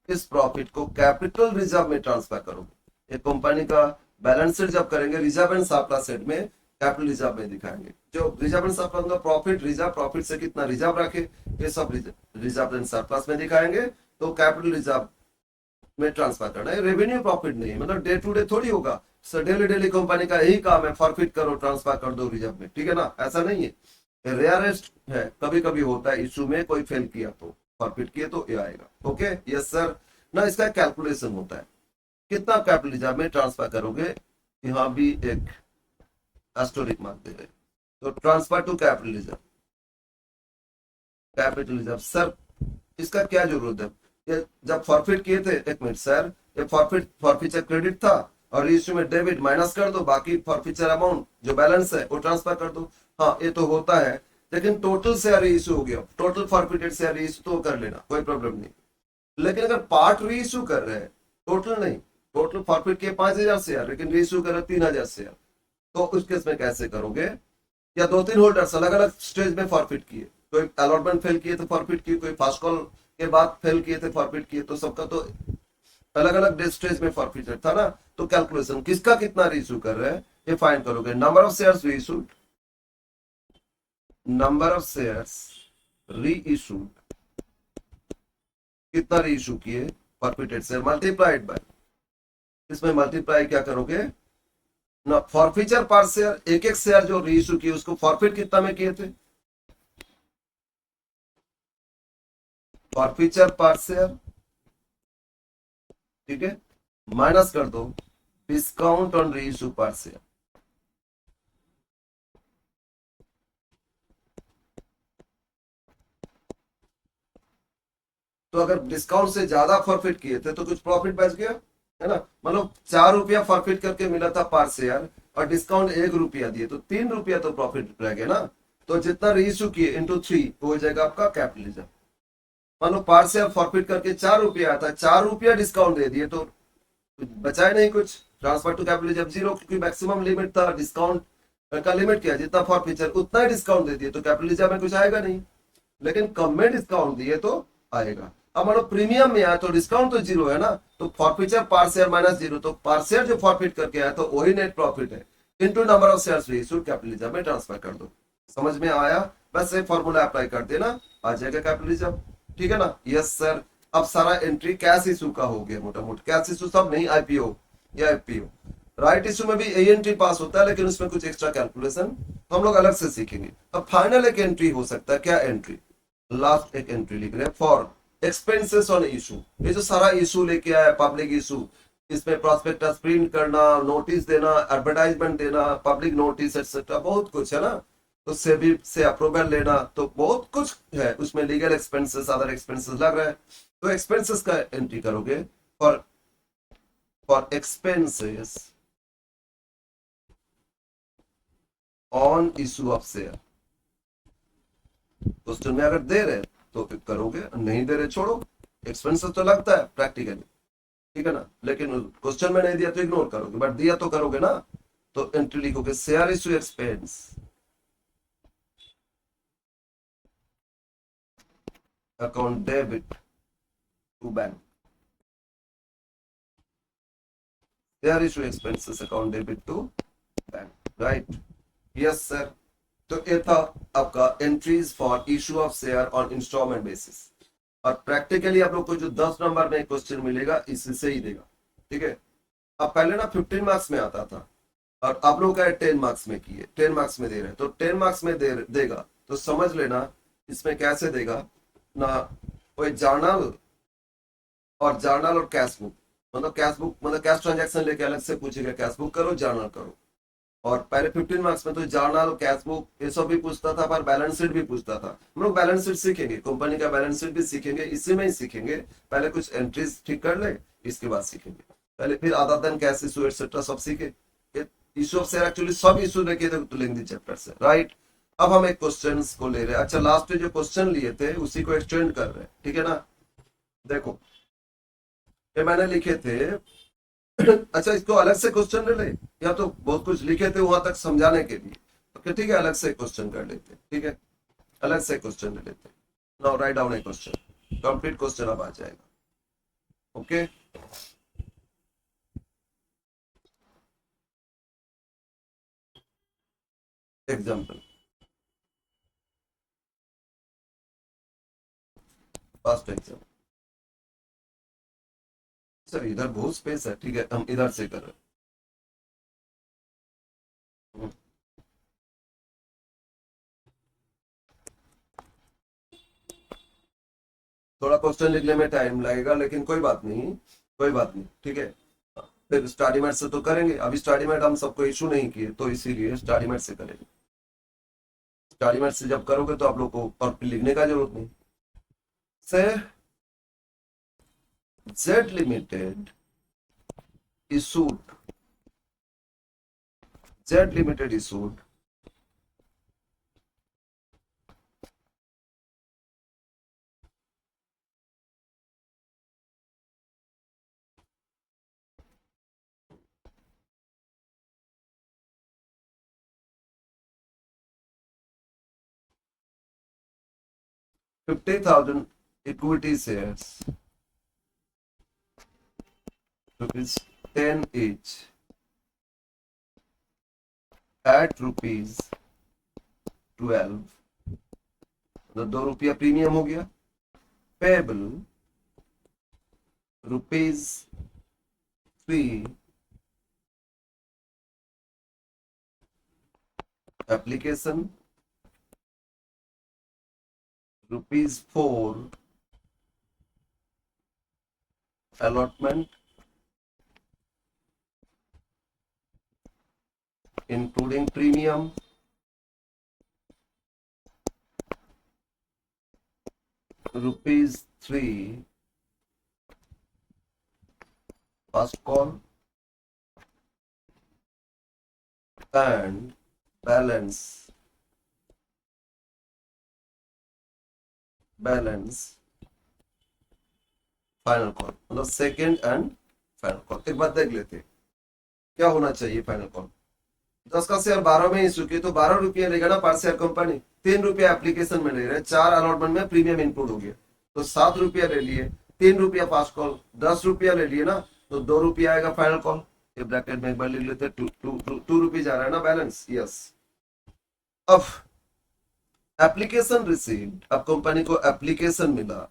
इस प्रॉफिट को कैपिटल रिजर्व में ट्रांसफर करोगे। एक कंपनी का बैलेंस शीट जब करेंगे, रिजर्व एंड सरप्लस सेट में कैपिटल रिजर्व में दिखाएंगे। जो रिजर्व एंड सरप्लस का प्रॉफिट, रिजर्व, प्रॉफिट से कितना रिजर्व रखे, ये सब रिजर्व एंड सरप्लस में दिखाएंगे। तो कैपिटल रिजर्व में ट्रांसफर करना है, रेवेन्यू प्रॉफिट नहीं, मतलब डे टू डे थोड़ी होगा। डेली डेली कंपनी का यही काम है, फॉरफिट करो ट्रांसफर कर दो रिजर्व में, ठीक है ना, ऐसा नहीं है। रेयरेस्ट है, कभी कभी होता है इशू में कोई फेल किया तो, फॉरफिट किए तो ये आएगा। ओके यस सर ना। इसका कैलकुलेशन होता है, कितना कैपिटल रिजर्व में ट्रांसफर करोगे, यहाँ भी एक एस्टोरिक मार्क दे रहे। तो transfer to capital reserve, capital reserve sir इसका क्या जरूरत है, ये जब फॉरफिट किए थे, एक मिनट सर, ये फॉरफीचर क्रेडिट था और इश्यू में डेबिट माइनस कर दो, बाकी फॉरफीचर अमाउंट जो बैलेंस है वो ट्रांसफर कर दो। हाँ ये तो होता है, लेकिन टोटल शेयर इश्यू हो गया, टोटल फॉरफिटेड शेयर इश्यू तो कर लेना, कोई प्रॉब्लम नहीं। लेकिन अगर पार्ट री इश्यू कर रहे हैं, टोटल नहीं, टोटल फॉरफिट किए 5000 शेयर लेकिन री इश्यू कर रहे 3000 शेयर, तो उस केस में कैसे करोगे, या दो तीन होल्डर्स अलग अलग स्टेज में फॉरफिट किए, कोई अलॉटमेंट फेल किए तो फॉरफिट किए, कोई फास्ट कॉल के बाद फेल किए थे फॉरफिट किए, तो सबका तो अलग अलग स्टेज में फॉरफिटेड था ना। तो कैलकुलेशन किसका कितना रीइश्यू कर रहे हैं ये फाइंड करोगे। Number of shares reissued, number of shares reissued, कितना रीइश्यू किए फॉरफिटेड शेयर, मल्टीप्लाइड बाय, इसमें मल्टीप्लाई क्या करोगे ना, फॉरफीचर पर शेयर, एक एक शेयर जो रीइश्यू किए उसको फॉरफिट कितना में किए थे, फॉरफीचर पर शेयर, ठीक है, माइनस कर दो डिस्काउंट ऑन रीइश्यू पर शेयर। तो अगर डिस्काउंट से ज्यादा फॉरफिट किए थे तो कुछ प्रॉफिट बच गया, है ना। मतलब 4 रुपया फॉरफिट करके मिला था पर शेयर, और डिस्काउंट 1 रुपया दिए तो 3 रुपया तो प्रॉफिट रह गया ना। तो जितना रीइश्यू किए इंटू 3 हो जाएगा आपका कैपिटलिज्म। मान लो पार से आप फॉरफिट करके 4 रुपया आता है, 4 रुपया डिस्काउंट दे दिए तो बचा ही नहीं कुछ। ट्रांसफर टू कैपिटलिज्म जीरो, क्योंकि मैक्सिमम लिमिट था डिस्काउंट का। लिमिट क्या, जितना फॉरफीचर उतना ही डिस्काउंट दे दिए तो कैपिटलिज्म में कुछ आएगा नहीं। लेकिन कम में डिस्काउंट दिए तो आएगा। अब मान लो प्रीमियम में आया तो डिस्काउंट तो जीरो है ना, तो फॉरफीचर पार शेयर माइनस जीरो, तो पार शेयर जो फॉरफिट करके आया तो वही नेट प्रॉफिट है, into number of shares reissued capitalism में ट्रांसफर कर दो। समझ में आया? बस ये फॉर्मूला अप्लाई कर देना, आ जाएगा कैपिटलिज्म। ठीक है ना? Yes sir. अब सारा एंट्री कैश इशू का हो गया, मोटा मोटा कैश इशू सब नहीं, आईपीओ या एफपीओ। राइट इशू में भी एएनटी पास होता है, लेकिन उसमें कुछ एक्स्ट्रा कैलकुलेशन तो हम लोग अलग से सीखेंगे। अब फाइनल एक एंट्री हो सकता है, क्या एंट्री, लास्ट एक एंट्री लिख रहे हैं फॉर एक्सपेंसेस ऑन इशू। ये जो सारा इशू लेके आया पब्लिक इशू, इसमें प्रोस्पेक्टस प्रिंट करना, नोटिस देना, एडवर्टाइजमेंट देना, पब्लिक नोटिस एक्सेट्रा बहुत कुछ है ना। तो सेबी से अप्रूवल लेना, तो बहुत कुछ है उसमें। लीगल एक्सपेंसेस, अदर एक्सपेंसेस लग रहा है, तो एक्सपेंसेस का एंट्री करोगे for expenses on issue of share. Question में अगर दे रहे तो फिर करोगे, नहीं दे रहे छोड़ो। एक्सपेंसेस तो लगता है प्रैक्टिकली, ठीक है ना, लेकिन क्वेश्चन में नहीं दिया तो इग्नोर करोगे, बट दिया तो करोगे ना। तो एंट्री लिखोगे share issue expense account debit to bank, share issue expenses account debit to bank, right? Yes sir. तो ये था आपका entries for issue of share on instalment basis. और प्रैक्टिकली आप लोग को जो 10 नंबर में क्वेश्चन मिलेगा इसी से ही देगा, ठीक है। अब पहले ना 15 मार्क्स में आता था, और आप लोग का 10 मार्क्स में किए, 10 मार्क्स में दे रहे हैं, तो 10 मार्क्स में देगा तो समझ लेना इसमें कैसे देगा ना। कोई जर्नल और कैश बुक, मतलब कैश बुक मतलब कैश ट्रांजैक्शन लेके अलग से पूछेगा, कैश बुक करो जर्नल करो। और पहले 15 मार्क्स में तो जर्नल, कैश बुक ये सब भी पूछता था, पर बैलेंस शीट भी पूछता था। हम लोग बैलेंस शीट सीखेंगे, कंपनी का बैलेंस शीट भी सीखेंगे, इसी में ही सीखेंगे। पहले कुछ एंट्रीज ठीक कर ले, इसके बाद सीखेंगे। पहले फिर other than cash issue etcetera सब सीखे। इशू ऑफ शेयर एक्चुअली सब इशू लेके तो लेंगे चैप्टर से, राइट? अब हम एक क्वेश्चन को ले रहे हैं। अच्छा, लास्ट में जो क्वेश्चन लिए थे उसी को एक्सटेंड कर रहे हैं, ठीक है ना। देखो ये मैंने लिखे थे अच्छा, इसको अलग से क्वेश्चन ले ले, या तो बहुत कुछ लिखे थे वहां तक समझाने के लिए, तो ठीक है अलग से क्वेश्चन कर लेते, ठीक है अलग से क्वेश्चन ले लेते। नाउ राइट डाउन ए क्वेश्चन, कंप्लीट क्वेश्चन अब आ जाएगा। Okay, example, first example. Sir इधर बहुत स्पेस है, ठीक है हम इधर से कर रहे हैं। थोड़ा क्वेश्चन लिखने में टाइम लगेगा, लेकिन कोई बात नहीं, कोई बात नहीं, ठीक है। फिर स्टडी मैट से तो करेंगे, अभी स्टडी मैट हम सबको इशू नहीं किए, तो इसीलिए स्टडी मैट से करेंगे। स्टडी मैट से जब करोगे तो आप लोग को और लिखने का जरूरत नहीं। से Z limited issued Z Limited issued ₹50,000 equity shares, ₹10 each, at ₹12, मतलब ₹2 प्रीमियम हो गया। Payable ₹3, application ₹4, allotment including premium ₹3, first call and balance final call, मतलब सेकेंड एंड फाइनल कॉल। एक बार देख लेते हैं क्या होना चाहिए फाइनल कॉल। 10 का शेयर 12 में इशू की तो 12 रुपया लेगा ना पर शेयर कंपनी, 3 रुपया एप्लीकेशन में ले रहे, 4 अलॉटमेंट में प्रीमियम इंक्लूड हो गया तो 7 रुपया ले लिए, 3 रुपया फास्ट कॉल, 10 रुपया ले लिए ना तो 2 रुपया आएगा फाइनल कॉल। ये ब्रैकेट में एक बार लिख लेते, 2 रुपीज आ रहा है ना बैलेंस, यस। अब एप्लीकेशन रिसीव्ड, अब कंपनी को एप्लीकेशन मिला,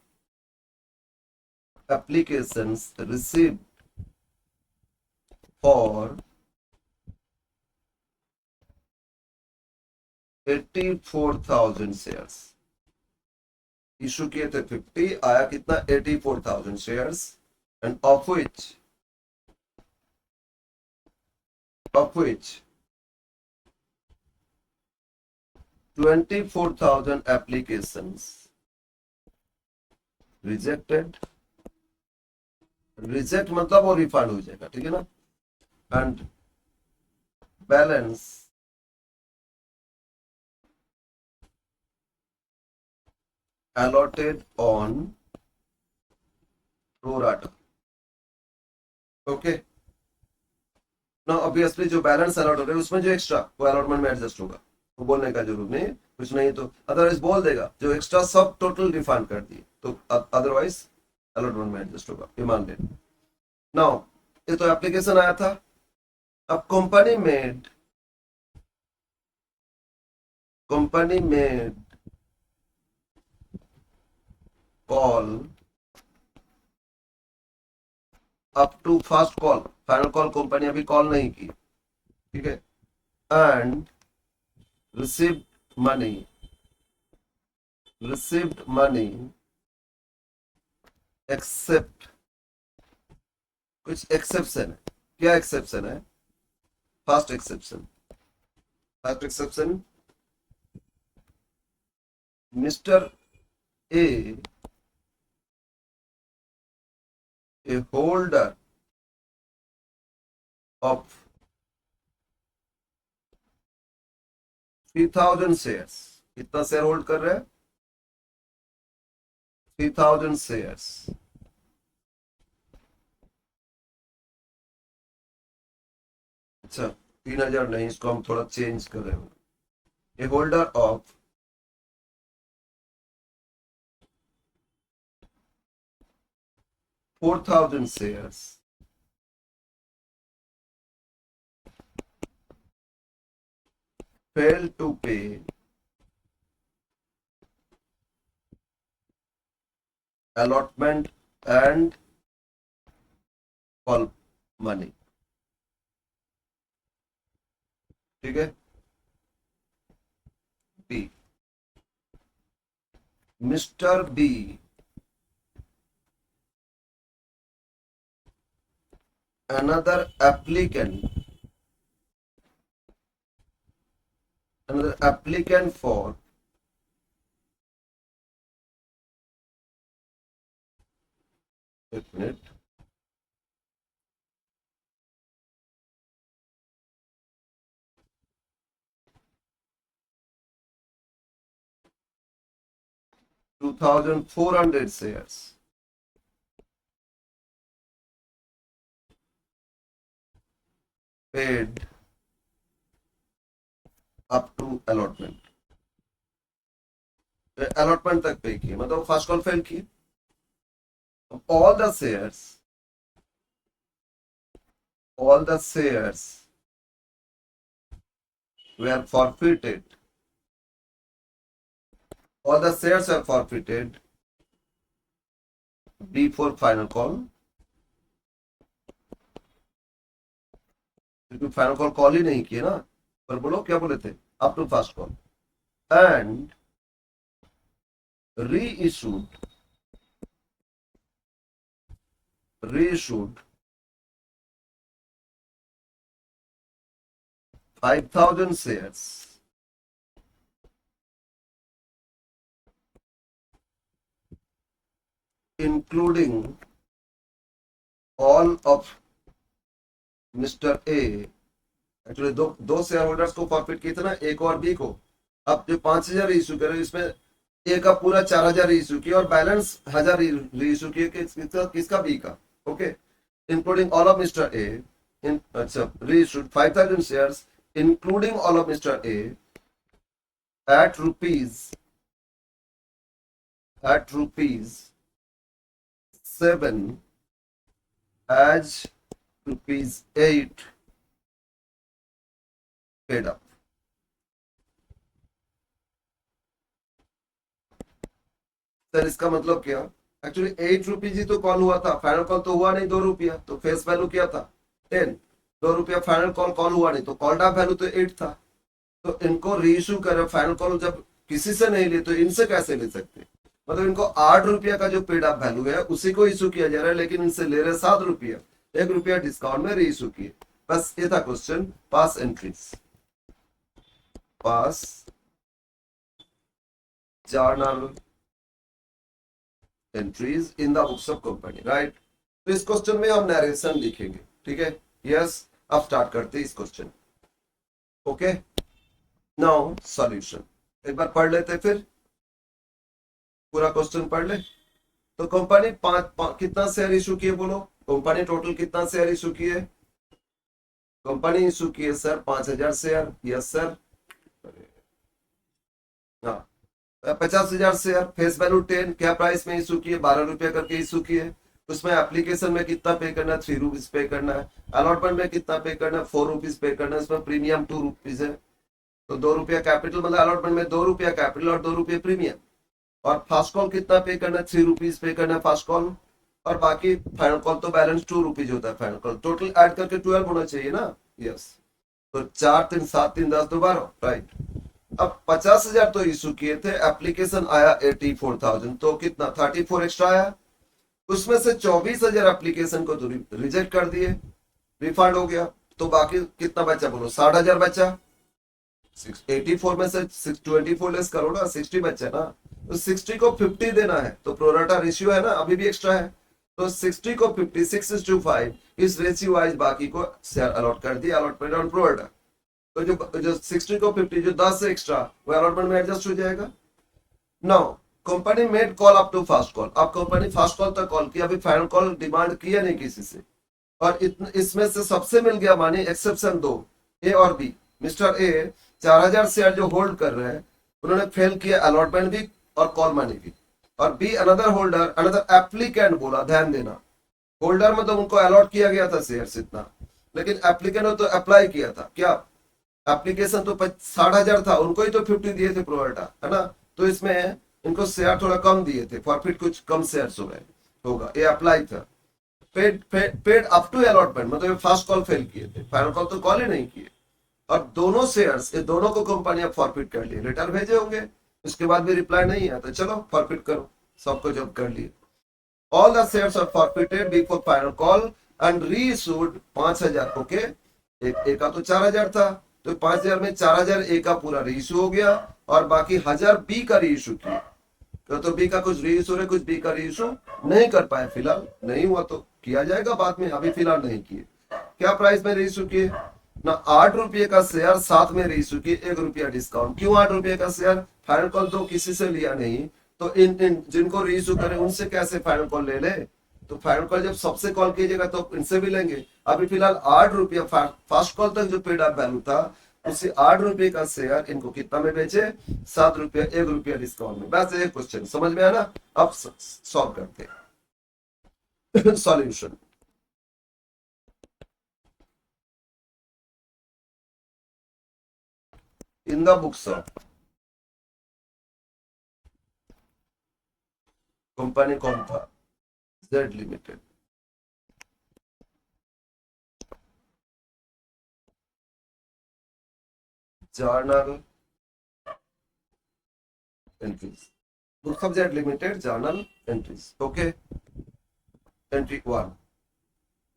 application received for 84,000 shares, issue किए थे 50, आया कितना 84,000 shares, end of which 24,000 applications rejected, reject मतलब वो रिफंड हो जाएगा, ठीक है ना, and balance allotted on pro rata, okay ना। ऑब्वियसली जो बैलेंस अलॉट हो रहा है उसमें जो एक्स्ट्रा वो अलॉटमेंट में एडजस्ट होगा, वो बोलने का जरूरत नहीं, कुछ नहीं तो अदरवाइज बोल देगा जो एक्स्ट्रा सब टोटल रिफंड कर दिए तो अदरवाइज अलॉटमेंट में एडजस्ट होगा, ये मान लेना। नाउ ये तो एप्लीकेशन आया था। अब कंपनी में call up to first call, final call company अभी कॉल नहीं की, ठीक है, एंड रिसीव्ड मनी एक्सेप्ट, कुछ एक्सेप्शन है, क्या एक्सेप्शन है, first exception mister A holder of 3,000 shares, कितना शेयर होल्ड कर रहे हैं 3,000 शेयर्स, अच्छा 3,000 नहीं, इसको हम थोड़ा चेंज कर रहे हैं, A holder of 4,000 shares failed to pay allotment and call money, ठीक है। B, mister B another applicant for एक minute, $2,400 shares paid up to allotment, allotment तक पे की, मतलब फर्स्ट कॉल फेल की। all the shares were forfeited, all the shares are forfeited before final call, क्योंकि फाइनल कॉल ही नहीं किए ना, पर बोलो क्या बोले थे, up to first call, and reissued 5,000 shares including all of Mr. A actually दो दो शेयर होल्डर्स को फॉरफिट किया था ना, एक और बी को। अब जो 5,000 इशू करे इसमें ए का पूरा 4,000 इशू किया और बैलेंस 1,000 इशू किए किसका बी का। Okay, including all of Mr. A, in reissued 5,000 shares, including all of Mr. A, at rupees 7 as rupees 8 paid up. Sir इसका मतलब क्या? एक्चुअली 8 रुपीज ही तो कॉल हुआ था, फाइनल कॉल तो हुआ नहीं 2 रुपया, तो फेस वैल्यू क्या था 10। 2 रुपया फाइनल कॉल कॉल हुआ नहीं, तो कॉल्ड अप वैल्यू तो 8 था। तो इनको रीइश्यू करे फाइनल कॉल जब किसी से नहीं ले तो इनसे कैसे ले सकते? मतलब इनको 8 रुपया का जो पेड अप वैल्यू है उसी को इशू किया जा रहा है, लेकिन इनसे ले रहे 7 रुपया, 1 रुपया डिस्काउंट में रीइश्यू किए। बस ये था question. Pass entries, pass journal entries in the books of company, right. तो इस क्वेश्चन में हम नरेशन लिखेंगे, ठीक है। यस, अब स्टार्ट करते हैं इस क्वेश्चन। ओके, नाउ सॉल्यूशन एक बार पढ़ लेते, फिर पूरा क्वेश्चन पढ़ ले। तो कंपनी कितना शेयर इशू किए बोलो? कंपनी टोटल कितना शेयर इशू किए? कंपनी इशू किए सर 5,000 शेयर। यस सर, हाँ 50,000 शेयर। Face value 10। क्या प्राइस में इशू किए? 12 रुपया करके इशू किए। उसमें एप्लीकेशन में कितना पे करना है? 3 रुपीज पे करना है। अलॉटमेंट में कितना पे करना है? 4 रुपीज पे करना है। इसमें प्रीमियम 2 रुपीज है, तो 2 रुपया कैपिटल, मतलब अलॉटमेंट में 2 रुपया कैपिटल और 2 रुपये प्रीमियम। और फास्ट कॉल कितना पे करना है? 3 रुपीज पे करना है फास्ट कॉल। और बाकी फाइनल कॉल तो बैलेंस 2 रुपीज होता है फाइनल कॉल। टोटल ऐड करके 12 होना चाहिए ना। यस, तो 4 3 7 3 10 2 12, राइट। अब 50,000 तो इशू किए थे, एप्लीकेशन आया 84,000, तो कितना 34 एक्स्ट्रा आया। उसमें से 24,000 एप्लीकेशन को तो रिजेक्ट कर दिए, रिफंड हो गया। तो बाकी कितना बचा बोलो? 60,000 बचा। 84 में से 24 लेस करो ना, 60 बचा ना। तो 60 को 50 देना है, तो प्रोराटा रेशियो है ना, अभी भी एक्स्ट्रा है। तो 60 को 50, 6:5 इस रेशियो वाइज बाकी को शेयर अलॉट कर दिया, अलॉटमेंट ऑन प्रोराटा। तो जो 60 को 50, जो 10 से एक्स्ट्रा, वो अलॉटमेंट में एडजस्ट हो जाएगा। Now company made call up to first call. अब कंपनी फास्ट कॉल तक कॉल किया, अभी फाइनल कॉल डिमांड किया नहीं किसी से। और इसमें से सबसे मिल गया मानी एक्सेप्शन 2, ए और बी। मिस्टर ए 4,000 शेयर जो होल्ड कर रहे हैं, उन्होंने फेल किया अलॉटमेंट भी और कॉल मनी भी। और be another holder, another applicant, बोला ध्यान देना। होल्डर में तो उनको अलॉट किया गया था शेयर इतना, लेकिन एप्लीकेंट ने तो अप्लाई किया था क्या? एप्लीकेशन तो 60,000 था, उनको ही तो 50 दिए थे प्रोवाइडर, है ना। तो इसमें इनको शेयर थोड़ा कम दिए थे, प्रॉफिट कुछ कम शेयर हो गए होगा, ये अप्लाई था। पेड अप टू अलॉटमेंट, मतलब फर्स्ट कॉल फेल किए थे, फाइनल कॉल तो कॉल ही नहीं किए। और दोनों शेयर्स, ये दोनों को कंपनी अब फॉरफिट कर लिए, रिटर्न भेजे होंगे, उसके बाद भी रिप्लाई नहीं आया, तो चलो फॉरफिट करो, सबको जब कर लिए। All the shares are forfeited before final call and reissued 5,000। Okay, एक का तो 4,000 था, तो 5,000 में 4,000 ए का पूरा रीइशू हो गया, और बाकी 1,000 बी का रीइशू किया। तो बी का कुछ रीइशू है, कुछ बी का रीइशू नहीं कर पाए, फिलहाल नहीं हुआ तो किया जाएगा बाद में, अभी फिलहाल नहीं किए। क्या प्राइस में रीइशू किए ना? 8 रुपये का शेयर, साथ में रीइशू किए, 1 रुपया डिस्काउंट। क्यों 8 रुपये का शेयर? फाइनल कॉल तो किसी से लिया नहीं, तो इन जिनको रीइशू करे उनसे कैसे फाइनल कॉल ले ले? तो फाइनल कॉल जब सबसे कॉल कीजिएगा तो इनसे भी लेंगे। अभी फिलहाल 8 रुपया फर्स्ट कॉल तक जो पेड अप वैल्यू था, उसी 8 रुपये का शेयर इनको कितना में बेचे? 7 रुपया, 1 रुपया डिस्काउंट में। बस एक क्वेश्चन समझ में आया ना? अब सॉल्व करते हैं। Solution in the books of company कौन था? Z limited. Journal entries, books of Z limited journal entries. Okay, entry 1,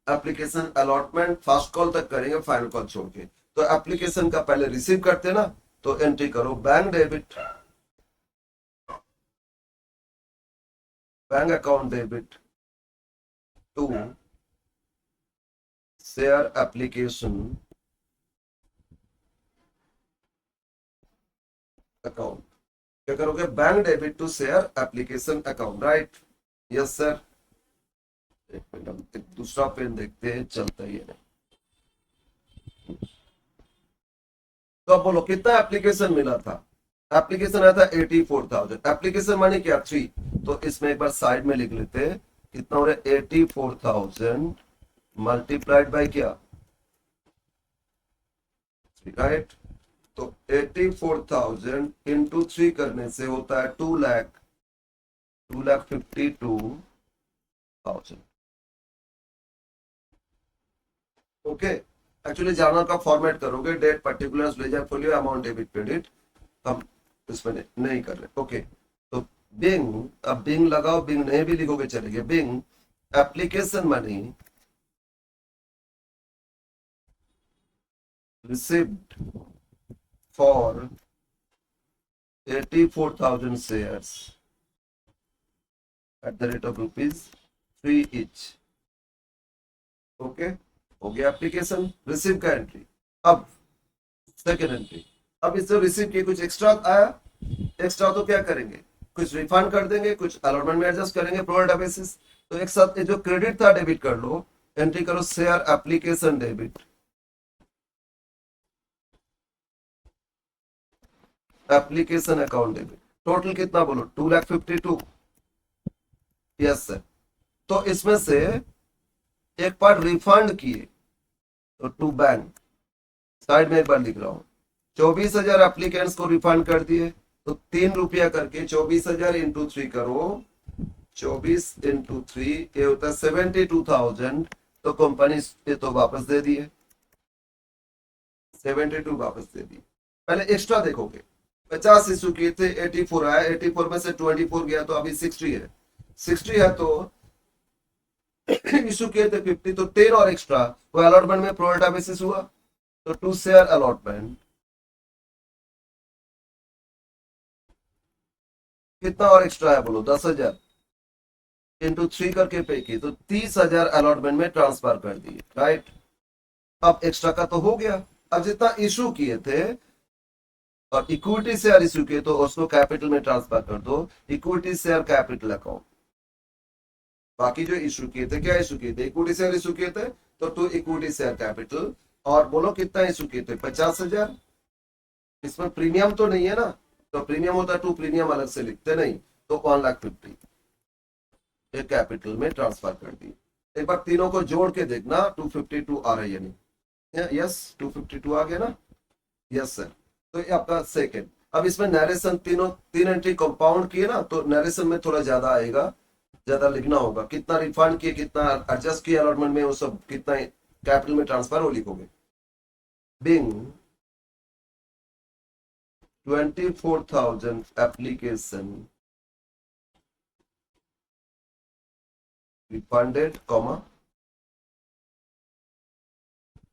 application allotment first call तक करेंगे, फाइनल कॉल छोड़ के। तो एप्लीकेशन का पहले रिसीव करते ना, तो एंट्री करो bank debit, bank account debit to share application account. क्या करोगे? Bank debit to share application account, right? Yes sir. एक मिनट, हम एक दूसरा पेन देखते हैं, चलता ही है। तो अब बोलो कितना एप्लीकेशन मिला था? एप्लीकेशन आया था 84,000। एप्लीकेशन मानी क्या? 3। तो इसमें एक बार साइड में लिख लेते हैं, कितना हो रहा है? 84,000 मल्टीप्लाइड बाय क्या? राइट। तो 84,000 इंटू 3 करने से होता है 2,52,000। ओके। एक्चुअली जर्नल का फॉर्मेट करोगे, date, particulars, ledger, folio, amount, debit, credit, हम इसमें नहीं कर रहे। ओके। तो बिंग, अब बिंग लगाओ, बिंग नहीं भी लिखोगे चलेगा। Being application money received for 84,000 shares at the rate of ₹3 each। Okay, हो गया एप्लीकेशन रिसीव का एंट्री। अब सेकेंड एंट्री, अब इससे रिसीव किए कुछ एक्स्ट्रा आया, एक्स्ट्रा तो क्या करेंगे? कुछ रिफंड कर देंगे, कुछ अलॉटमेंट में एडजस्ट करेंगे प्रोडेट बेसिस। तो एक साथ जो क्रेडिट था डेबिट कर लो, एंट्री करो share application debit, application account debit. Total कितना बोलो? 2,52,000। Yes sir. तो इसमें से एक पार्ट रिफंड किए, तो टू बैंक, साइड में एक बार लिख रहा हूं, 24,000 एप्लीकेंट्स को रिफंड कर दिए। तो ₹3 करके 24,000 इंटू 3 करो, 24 इंटू 3, ये होता है 72,000। तो कंपनी ये तो वापस दे दिए, 72 वापस दे दिए। पहले एक्स्ट्रा देखोगे, 50 इशू किए थे, 84 आया, 84 में से 24 गया तो अभी 60 है। 60 है तो इशू किए थे 50, तो 10 और एक्स्ट्रा, वो अलॉटमेंट में प्रोरेटा बेसिस हुआ। तो टू शेयर अलॉटमेंट कितना और एक्स्ट्रा है बोलो? 10,000 इंटू 3 करके पे की, तो 30,000 अलॉटमेंट में ट्रांसफर कर दिए, राइट? अब एक्स्ट्रा का तो हो गया। अब जितना इशू किए थे और इक्विटी शेयर इशू किए, तो उसको कैपिटल में ट्रांसफर कर दो, इक्विटी शेयर कैपिटल अकाउंट। बाकी जो इशू किए थे, क्या इशू किए थे? इक्विटी शेयर इशू किए थे, तो टू इक्विटी शेयर कैपिटल। और बोलो कितना इशू किए थे? 50,000। इसमें प्रीमियम तो नहीं है ना, तो प्रीमियम होता टू, प्रीमियम अलग से लिखते नहीं, तो 1,50,000 एक कैपिटल में ट्रांसफर कर दी। एक बार तीनों को जोड़ के देखना 252 आ रहा है या नहीं। यस, 252 आ गया ना? Yes sir. तो ये आपका सेकंड। अब इसमें नरेशन तीनों, तीन एंट्री कंपाउंड किए ना, तो नरेशन में थोड़ा ज्यादा आएगा, ज्यादा लिखना होगा। कितना रिफंड किए, कितना एडजस्ट किया अलॉटमेंट में, वो सब कितना कैपिटल में ट्रांसफर, वो लिखोगे। Being 24,000 application refunded,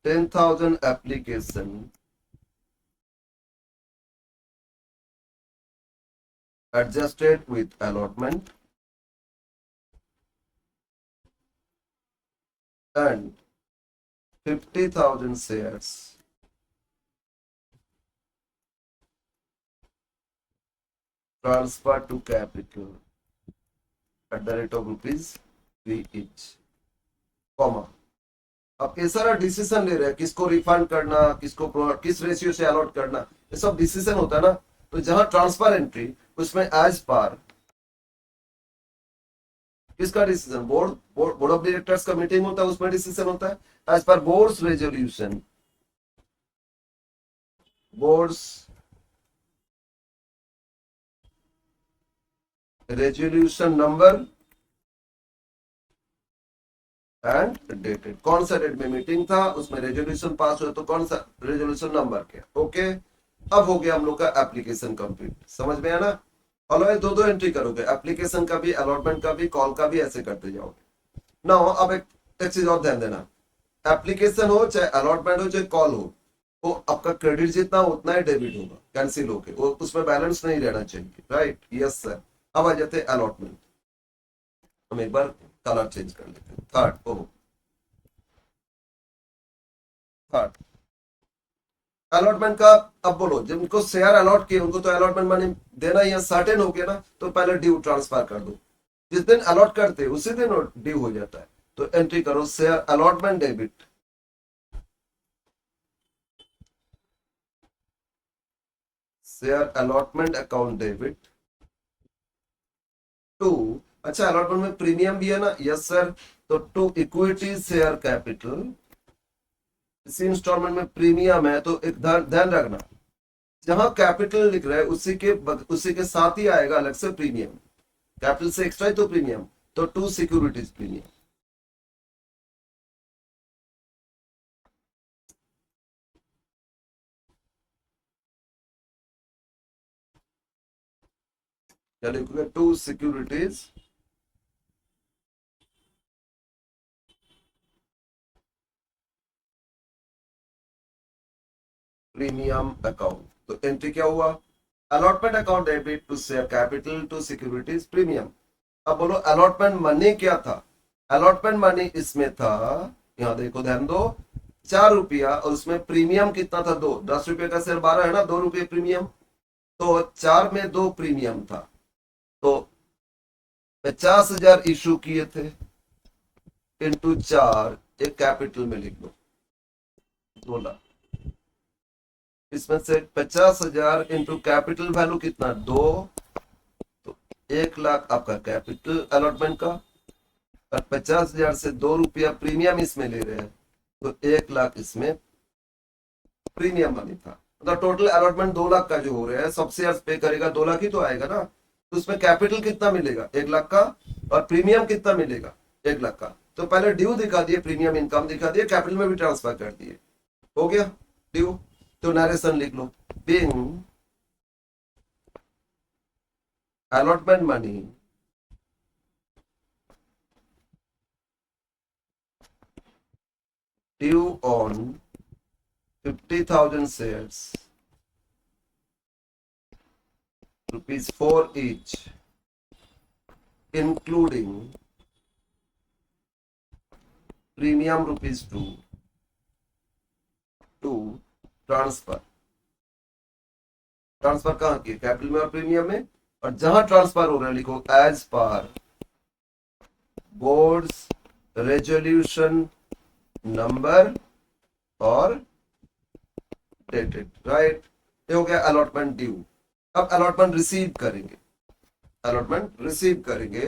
10,000 application adjusted with allotment, and 50,000 shares transferred to capital at the rate of ₹3 each, comma. अब ये सारा डिसीजन ले रहे हैं, किसको रिफंड करना, किसको किस रेशियो से अलॉट करना, ये सब डिसीजन होता है ना। तो जहां ट्रांसफर एंट्री, उसमें एज पर किसका decision? Board, board of directors का मीटिंग होता है, उसमें डिसीजन होता है as per board's resolution, board's resolution number and dated. कौन सा डेट में मीटिंग था, उसमें रेजोल्यूशन पास हुआ, तो कौन सा रेजोल्यूशन नंबर क्या? ओके। अब हो गया हम लोग का एप्लीकेशन कंप्लीट, समझ में आया ना? और ये दो दो एंट्री करोगे, एप्लीकेशन का भी, अलॉटमेंट का भी, कॉल का भी, ऐसे करते जाओगे ना। अब एक चीज और ध्यान देना, एप्लीकेशन हो चाहे अलॉटमेंट हो चाहे कॉल हो, वो आपका क्रेडिट जितना उतना ही डेबिट होगा, कैंसिल होके, वो उसमें बैलेंस नहीं रहना चाहिए, राइट? Yes sir. अब आ जाते हैं अलॉटमेंट। हम एक बार कलर चेंज कर लेते हैं। थर्ड, थर्ड अलॉटमेंट का अब बोलो, जिनको शेयर अलॉट किए उनको तो अलॉटमेंट मनी देना ही सर्टेन हो गया ना, तो पहले ड्यू ट्रांसफर कर दो। जिस दिन अलॉट करते उसी दिन ड्यू हो जाता है, तो एंट्री करो share allotment debit, share allotment account debit to, अच्छा अलॉटमेंट में प्रीमियम भी है ना, यस सर, तो टू इक्विटी शेयर कैपिटल, इसी इंस्टॉलमेंट में प्रीमियम है, तो एक ध्यान रखना, जहां कैपिटल लिख रहा है उसी के साथ ही आएगा अलग से प्रीमियम, कैपिटल से एक्स्ट्रा ही तो प्रीमियम, तो टू सिक्योरिटीज प्रीमियम। क्या लिखोगे, टू सिक्योरिटीज प्रीमियम अकाउंट, तो एंट्री क्या हुआ, allotment account debit to share capital to securities premium. अब बोलो अलॉटमेंट मनी क्या था, अलॉटमेंट मनी इसमें था, यहां देखो ध्यान दो, 4 रुपया, और उसमें प्रीमियम कितना था, 2, 10 रुपये का शेयर 12 है ना, 2 रुपये प्रीमियम, तो 4 में 2 प्रीमियम था, तो 50,000 इशू किए थे, इंटू 4, एक कैपिटल में लिख लो 2 लाख, इसमें से 50,000 इंटू कैपिटल वैल्यू कितना 2, तो 1 लाख आपका कैपिटल अलॉटमेंट का, और 50,000 से 2 रुपया प्रीमियम इसमें ले रहे हैं, तो 1 लाख इसमें प्रीमियम मनी था, मतलब टोटल अलॉटमेंट 2 लाख का जो हो रहा है, सबसे शेयर पे करेगा 2 लाख ही तो आएगा ना, तो उसमें कैपिटल कितना मिलेगा 1 लाख का, और प्रीमियम कितना मिलेगा 1 लाख का, तो पहले ड्यू दिखा दिए, प्रीमियम इनकम दिखा दिए, कैपिटल में भी ट्रांसफर कर दिए, हो गया ड्यू, तो नरेशन लिख लो, being allotment money due on 50,000 shares, ₹4 each, including premium ₹2 to transfer, transfer कहाँ की, कैपिटल में और प्रीमियम में, और जहां ट्रांसफर हो रहा है लिखो as per board's resolution number और डेटेड, राइट, ये हो गया अलॉटमेंट ड्यू। अब अलॉटमेंट रिसीव करेंगे, अलॉटमेंट रिसीव करेंगे,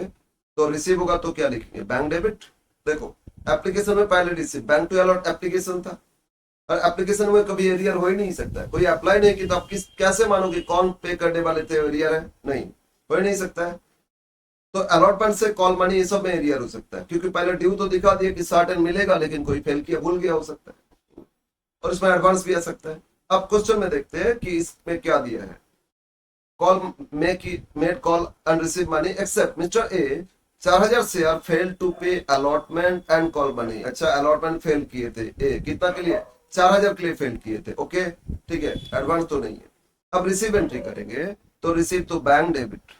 तो रिसीव होगा तो क्या लिखेंगे, बैंक डेबिट, देखो एप्लीकेशन में पहले receive, bank to allot application था, और एप्लीकेशन में कभी एरियर हो ही नहीं सकता है, कोई अप्लाई नहीं की तो आप कैसे मानोगे कौन पे करने वाले थे, एरियर है नहीं, हो ही नहीं सकता है, तो अलॉटमेंट से कॉल मनी ये सब में एरियर हो सकता है, क्योंकि पहले ड्यू तो दिखा दिया कि सर्टेन मिलेगा, लेकिन कोई फेल किया भूल गया हो सकता है, और इसमें एडवांस भी आ सकता है। अब क्वेश्चन में देखते हैं कि इसमें क्या दिया है, call made call and receive money except mister A 4,000 share fail to pay allotment and call money, अच्छा अलॉटमेंट फेल किए थे, ए कितना के लिए 4,000 के लिए फेल किए थे, ओके ठीक है, एडवांस तो नहीं है। अब रिसीव एंट्री करेंगे, तो रिसीव तो बैंक डेबिट,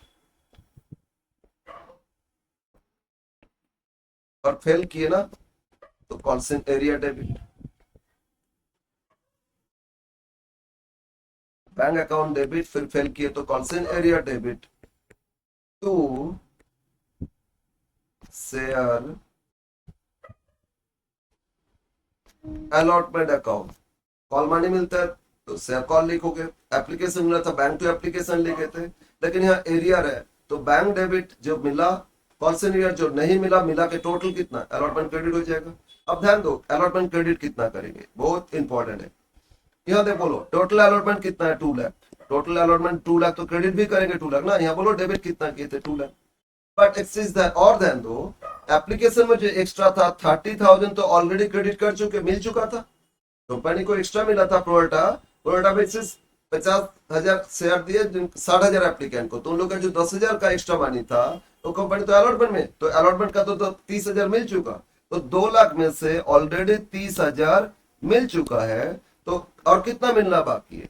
और फेल किए ना तो calls in arrear debit, bank account debit, फिर फेल किए तो calls in arrear debit to share allotment account, call money मिलता है तो शेयर कॉल लिखोगे, एप्लीकेशन मिला था बैंक टू एप्लीकेशन लिखे थे, लेकिन यहाँ एरियर है तो बैंक डेबिट जो मिला, कॉल्सन एरियर जो नहीं मिला, मिला के टोटल कितना अलॉटमेंट क्रेडिट हो जाएगा। अब ध्यान दो अलॉटमेंट क्रेडिट कितना करेंगे, बहुत इंपॉर्टेंट है, यहाँ देख बोलो टोटल अलॉटमेंट कितना है 2 लाख, टोटल अलॉटमेंट 2 लाख, तो क्रेडिट भी करेंगे 2 लाख ना, यहाँ बोलो डेबिट कितना किए थे 2 लाख, बट एक चीज और ध्यान दो, एप्लीकेशन में जो एक्स्ट्रा था 30,000 तो ऑलरेडी क्रेडिट कर चुके, मिल चुका था, कंपनी को एक्स्ट्रा मिला था प्रोल्टा, प्रोल्टा बेसिस 50,000 शेयर दिए 60,000 एप्लीकेंट को, तो उन लोग का जो 10,000 का एक्स्ट्रा मनी था तो कंपनी तो अलॉटमेंट में, तो अलॉटमेंट का तो 30,000 मिल चुका, तो 2 लाख में से ऑलरेडी 30,000 मिल चुका है, तो और कितना मिलना बाकी है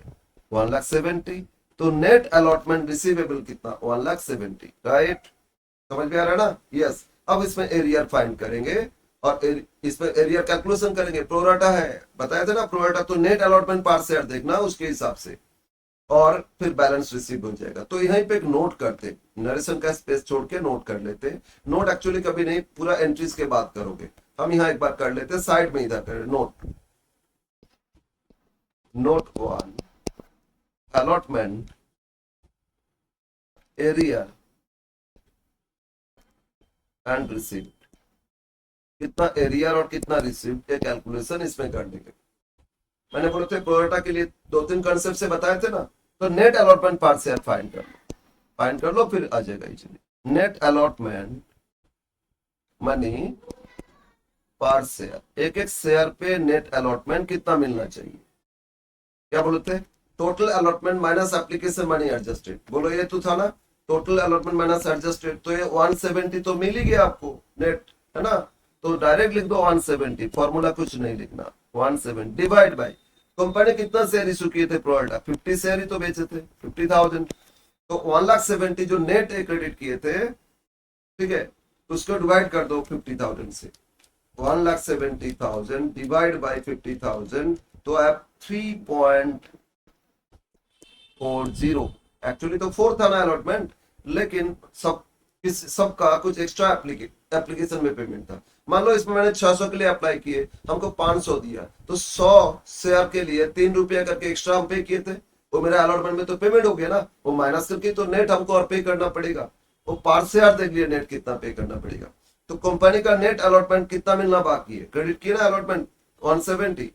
1,70,000, तो नेट अलॉटमेंट रिसीवेबल कितना 1,70,000, राइट, समझ में आ रहा है ना, यस। अब इसमें एरियर फाइंड करेंगे, और इसमें एरियर कैलकुलेशन करेंगे, प्रोराटा है, बताया था ना प्रोराटा, तो नेट अलॉटमेंट पार शेयर देखना उसके हिसाब से, और फिर बैलेंस रिसीव हो जाएगा। तो यहीं पे एक नोट करते, नरेशन का स्पेस छोड़ के नोट कर लेते। नोट एक्चुअली कभी नहीं, पूरा एंट्रीज के बाद करोगे, हम यहाँ एक बार कर लेते, साइड में इधर कर note. Note 1, allotment area and receive, कितना एरिया और कितना रिसीव ये कैलकुलेशन इसमें कर लेंगे। मैंने बोले थे प्रोराटा के लिए 2-3 कंसेप्ट से बताए थे ना, तो नेट अलॉटमेंट पार शेयर फाइंड कर लो, फाइंड कर लो, फिर आ जाएगा इजीली। नेट अलॉटमेंट मनी पर शेयर, एक एक शेयर पे नेट अलॉटमेंट कितना मिलना चाहिए, क्या बोलते, total allotment minus application money adjusted, बोलो ये तो था ना, टोटल अलॉटमेंट माइनस एडजस्टेड, तो ये 170 तो मिल ही गया आपको नेट, है ना, तो डायरेक्ट लिख दो 170, फॉर्मूला कुछ नहीं लिखना, 170 डिवाइड बाय कंपनी कितना शेयर इशू किए थे प्रोडक्ट, 50 शेयर ही तो बेचे थे, 50,000, तो 1,70,000 जो नेट क्रेडिट किए थे, ठीक है, उसको डिवाइड कर दो 50,000 से, 1,70,000 डिवाइड बाय 50,000, तो आप 3.40, एक्चुअली तो 4 था ना अलॉटमेंट, लेकिन सबका कुछ एक्स्ट्रा एप्लीकेशन में पेमेंट था। मान लो इसमें मैंने 600 के लिए अप्लाई किए, हमको 500 दिया, तो 100 शेयर के लिए 3 रुपया करके एक्स्ट्रा हम पे किए थे, वो मेरा अलॉटमेंट में तो पेमेंट हो गया ना, वो माइनस करके तो नेट हमको और पे करना पड़ेगा, वो पार शेयर देख लिया नेट कितना पे करना पड़ेगा। तो कंपनी का नेट अलॉटमेंट कितना मिलना बाकी है, क्रेडिट किया ना अलॉटमेंट 170,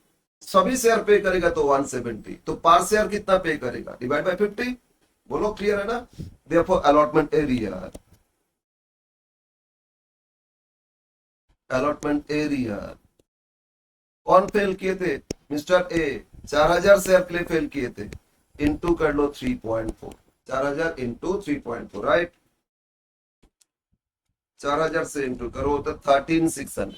सभी शेयर पे करेगा तो 170, तो पार शेयर कितना पे करेगा, डिवाइड बाय 50, बोलो क्लियर है ना। Therefore allotment area, allotment area कौन फेल किए थे, मिस्टर ए, 4,000 शेयर के लिए फेल किए थे, इंटू कर लो 3.4, 4,000 इंटू 3.4, राइट, 4,000 से इंटू करो तो 13,600,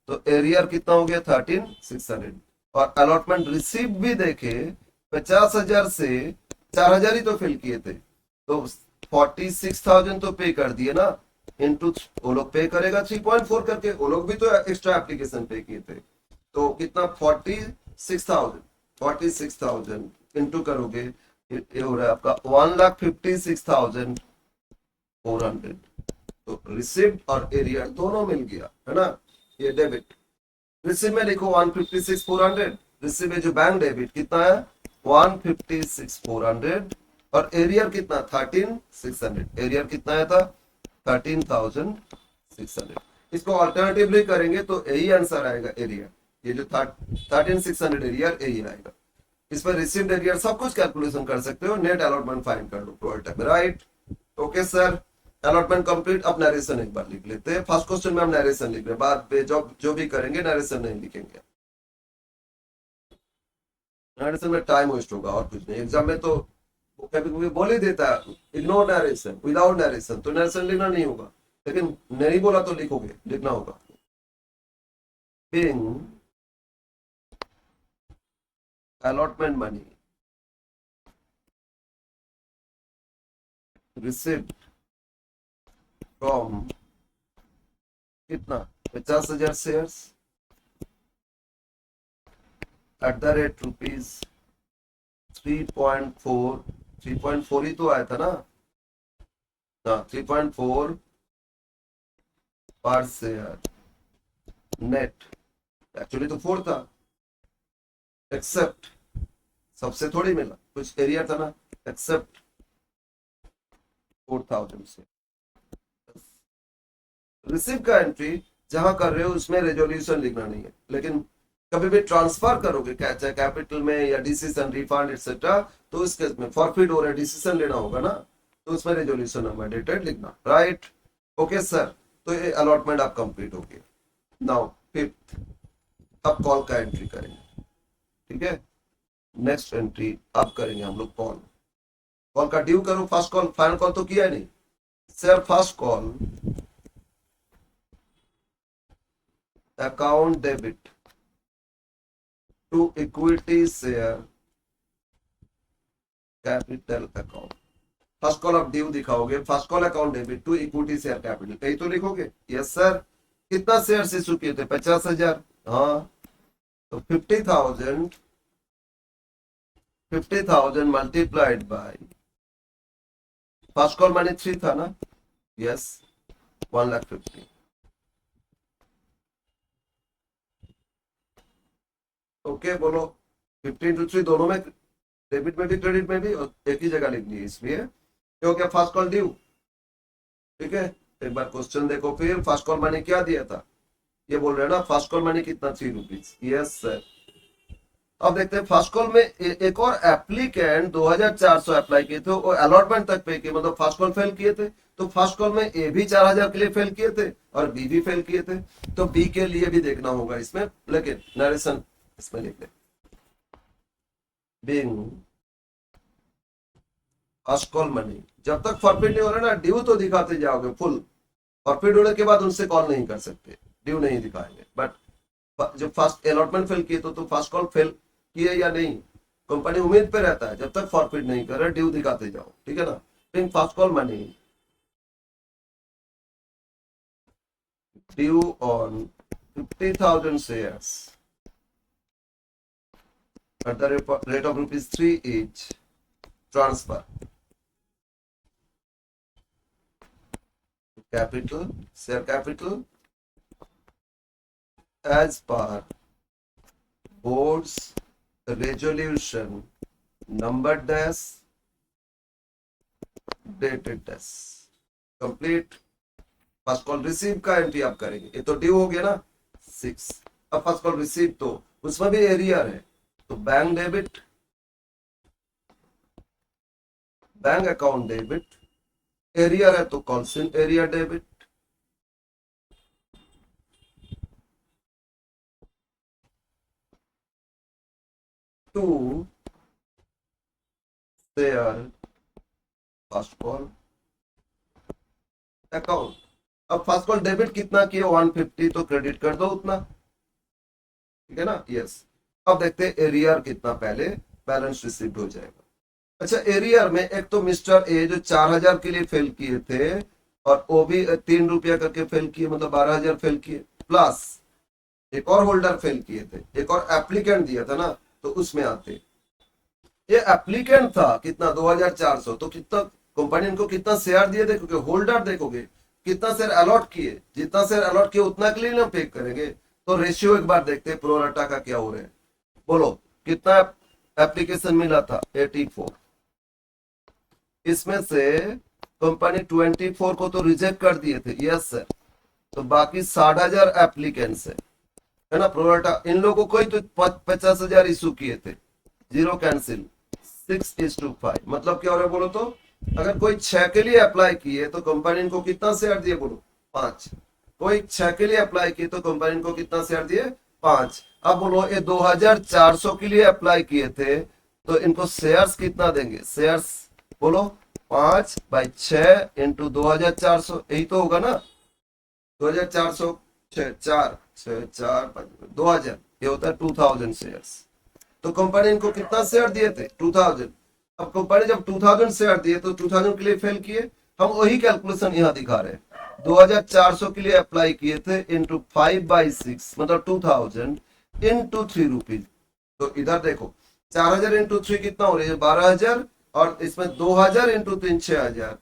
तो एरियर कितना हो गया 13,600, और अलॉटमेंट रिसीव भी देखे 50,000 से 4,000 ही तो फिल किए थे, तो 46,000 तो पे कर दिए ना, इंटू वो लोग पे करेगा 3.4 करके, वो लोग भी तो एक्स्ट्रा एप्लीकेशन पे किए थे, तो कितना 46,000 इंटू करोगे, ये हो रहा है आपका 1,56,400, तो रिसीव और एरियर दोनों मिल गया, है ना, ये डेबिट, रिसीव में लिखो 156,400, रिसीव में जो बैंक डेबिट कितना है 156,400, और एरियर कितना 13,600, एरियर कितना आया था 13,600, इसको ऑल्टरनेटिवली करेंगे तो यही आंसर आएगा एरियर, ये जो 13,600 एरियर यही आएगा। इस पर रिसीव्ड एरियर सब कुछ कैलकुलेशन कर सकते हो, नेट अलॉटमेंट फाइंड कर लो प्रोडक्ट में, right, okay sir, allotment complete. अब नरेशन एक बार लिख लेते हैं, फर्स्ट क्वेश्चन में हम नरेशन लिख रहे हैं, बाद में जो भी करेंगे नरेशन नहीं लिखेंगे, नरेशन में टाइम वेस्ट होगा और कुछ नहीं, एग्जाम में तो कभी कभी बोल ही देता है इग्नोर नरेशन, विदाउट नरेशन, तो नरेशन लिखना नहीं होगा, लेकिन नहीं बोला तो लिखोगे, लिखना होगा। Paying allotment money received from कितना 50,000 shares at the rate rupees 3.4 ही तो आया था ना, 3.4 पर शेयर नेट, एक्चुअली तो 4 था, एक्सेप्ट सबसे थोड़ी मिला, कुछ एरिया था ना, एक्सेप्ट 4,000 से। रिसीव का एंट्री जहां कर रहे हो उसमें रेजोल्यूशन लिखना नहीं है, लेकिन कभी भी ट्रांसफर करोगे चाहे कैपिटल में या डिसीजन रिफंड एक्सेट्रा, तो इस केस में फॉरफिट हो रहा है, डिसीजन लेना होगा ना, तो उसमें रेजोल्यूशन नंबर डेटेड लिखना, राइट, ओके सर, तो ये अलॉटमेंट आप कंप्लीट हो गए। नाउ फिफ्थ, अब कॉल का एंट्री करेंगे, ठीक है, नेक्स्ट एंट्री अब करेंगे हम लोग कॉल, कॉल का ड्यू करो, फर्स्ट कॉल, फाइनल कॉल तो किया नहीं sir, first call account debit to equity share capital account, first call आप ड्यू दिखाओगे, first call account debit to equity share capital, यही तो लिखोगे, यस सर, कितना शेयर इशू किए थे? 50,000। हाँ, तो 50,000 multiplied by first call money 3 था ना? यस, 1,50,000। ओके बोलो। 15 to 3 दोनों में, डेबिट में भी क्रेडिट में भी, और एक ही जगह लिख ली, इसलिए क्या हो गया? First call due. ठीक है, एक बार क्वेश्चन देखो फिर। फर्स्ट कॉल मनी क्या दिया था? ये बोल रहे हैं ना, फर्स्ट कॉल मनी कितना? 3 रुपीज। Yes sir. अब देखते हैं फर्स्ट कॉल में एक और एप्लीकेंट 2,400 अप्लाई किए थे, वो अलॉटमेंट तक पे किए, मतलब फर्स्ट कॉल फेल किए थे। तो फर्स्ट कॉल में ए भी 4,000 के लिए फेल किए थे और बी भी फेल किए थे, तो बी के लिए भी देखना होगा इसमें, लेकिन नरेशन इसमें लिख ले। बीइंग फर्स्ट कॉल मनी, जब तक फॉरफिट नहीं हो रहा ना, ड्यू तो दिखाते जाओगे फुल। फॉरफिट होने के बाद उनसे कॉल नहीं कर सकते, ड्यू नहीं दिखाएंगे। बट जब फर्स्ट अलॉटमेंट फेल किए तो फर्स्ट कॉल फेल किए या नहीं, कंपनी उम्मीद पे रहता है, जब तक फॉरफिट नहीं करे ड्यू दिखाते जाओ, ठीक है ना? फिर first call money due on 50,000 shares at the rate of ₹3 each, transfer capital, share capital as per board's resolution number dash dated dash complete। First call receive का एंट्री आप करेंगे, ये तो ड्यू हो गया ना 6। अब फर्स्ट कॉल रिसीव, तो उसमें भी एरियर है, तो bank debit, bank account debit, arrear है तो calls in arrear debit, to share first call account. अब फर्स्ट कॉल डेबिट कितना किए? 150, तो क्रेडिट कर दो उतना, ठीक है ना? यस। अब देखते हैं एरियर कितना, पहले बैलेंस रिसीव हो जाएगा। अच्छा, एरियर में एक तो मिस्टर ए जो 4,000 के लिए फेल किए थे, और वो भी 3 रुपया करके फेल किए, मतलब 12,000 फेल किए, प्लस एक और होल्डर फेल किए थे, एक और एप्लीकेंट दिया था ना, तो उसमें आते। ये एप्लीकेंट था कितना? 2,400, तो कितना कंपनी इनको कितना शेयर दिए देखोगे, होल्डर देखोगे कितना शेयर अलॉट किए, जितना शेयर अलॉट किए उतना के लिए ना पे करेंगे। तो रेशियो एक बार देखते हैं प्रोराटा का क्या हो रहा है, बोलो कितना एप्लीकेशन मिला था? 84। इसमें से कंपनी 24 को तो रिजेक्ट कर दिए थे, यस सर। तो बाकी 60,000 एप्लीकेंट्स है ना प्रोराटा, इन लोगों को ही तो 50,000 इशू किए थे, जीरो कैंसिल, 6:5। मतलब क्या हो रहा है बोलो तो? अगर कोई 6 के लिए अप्लाई किए तो कंपनी इनको कितना शेयर दिए बोलो? 5। कोई 6 के लिए अप्लाई किए तो कंपनी इनको कितना शेयर दिए? 5। अब बोलो ये 2,400 के लिए अप्लाई किए थे, तो इनको शेयर्स कितना देंगे? शेयर्स बोलो, 5/6 × 2,400, यही तो होगा ना? 2,400, 2,000, ये होता है 2,000 शेयर्स। तो कंपनी इनको कितना शेयर दिए थे? 2,000। अब कंपनी जब 2,000 शेयर दिए तो 2,000 के लिए फेल किए, हम वही कैलकुलेशन यहाँ दिखा रहे हैं। 2,400 के लिए अप्लाई किए थे, इंटू 5/6 मतलब 2,000, इंटू 3 रुपीज। तो इधर देखो 4,000 इंटू 3 कितना हो रही है? 12,000, और इसमें 2,000 इंटू 3 6,000,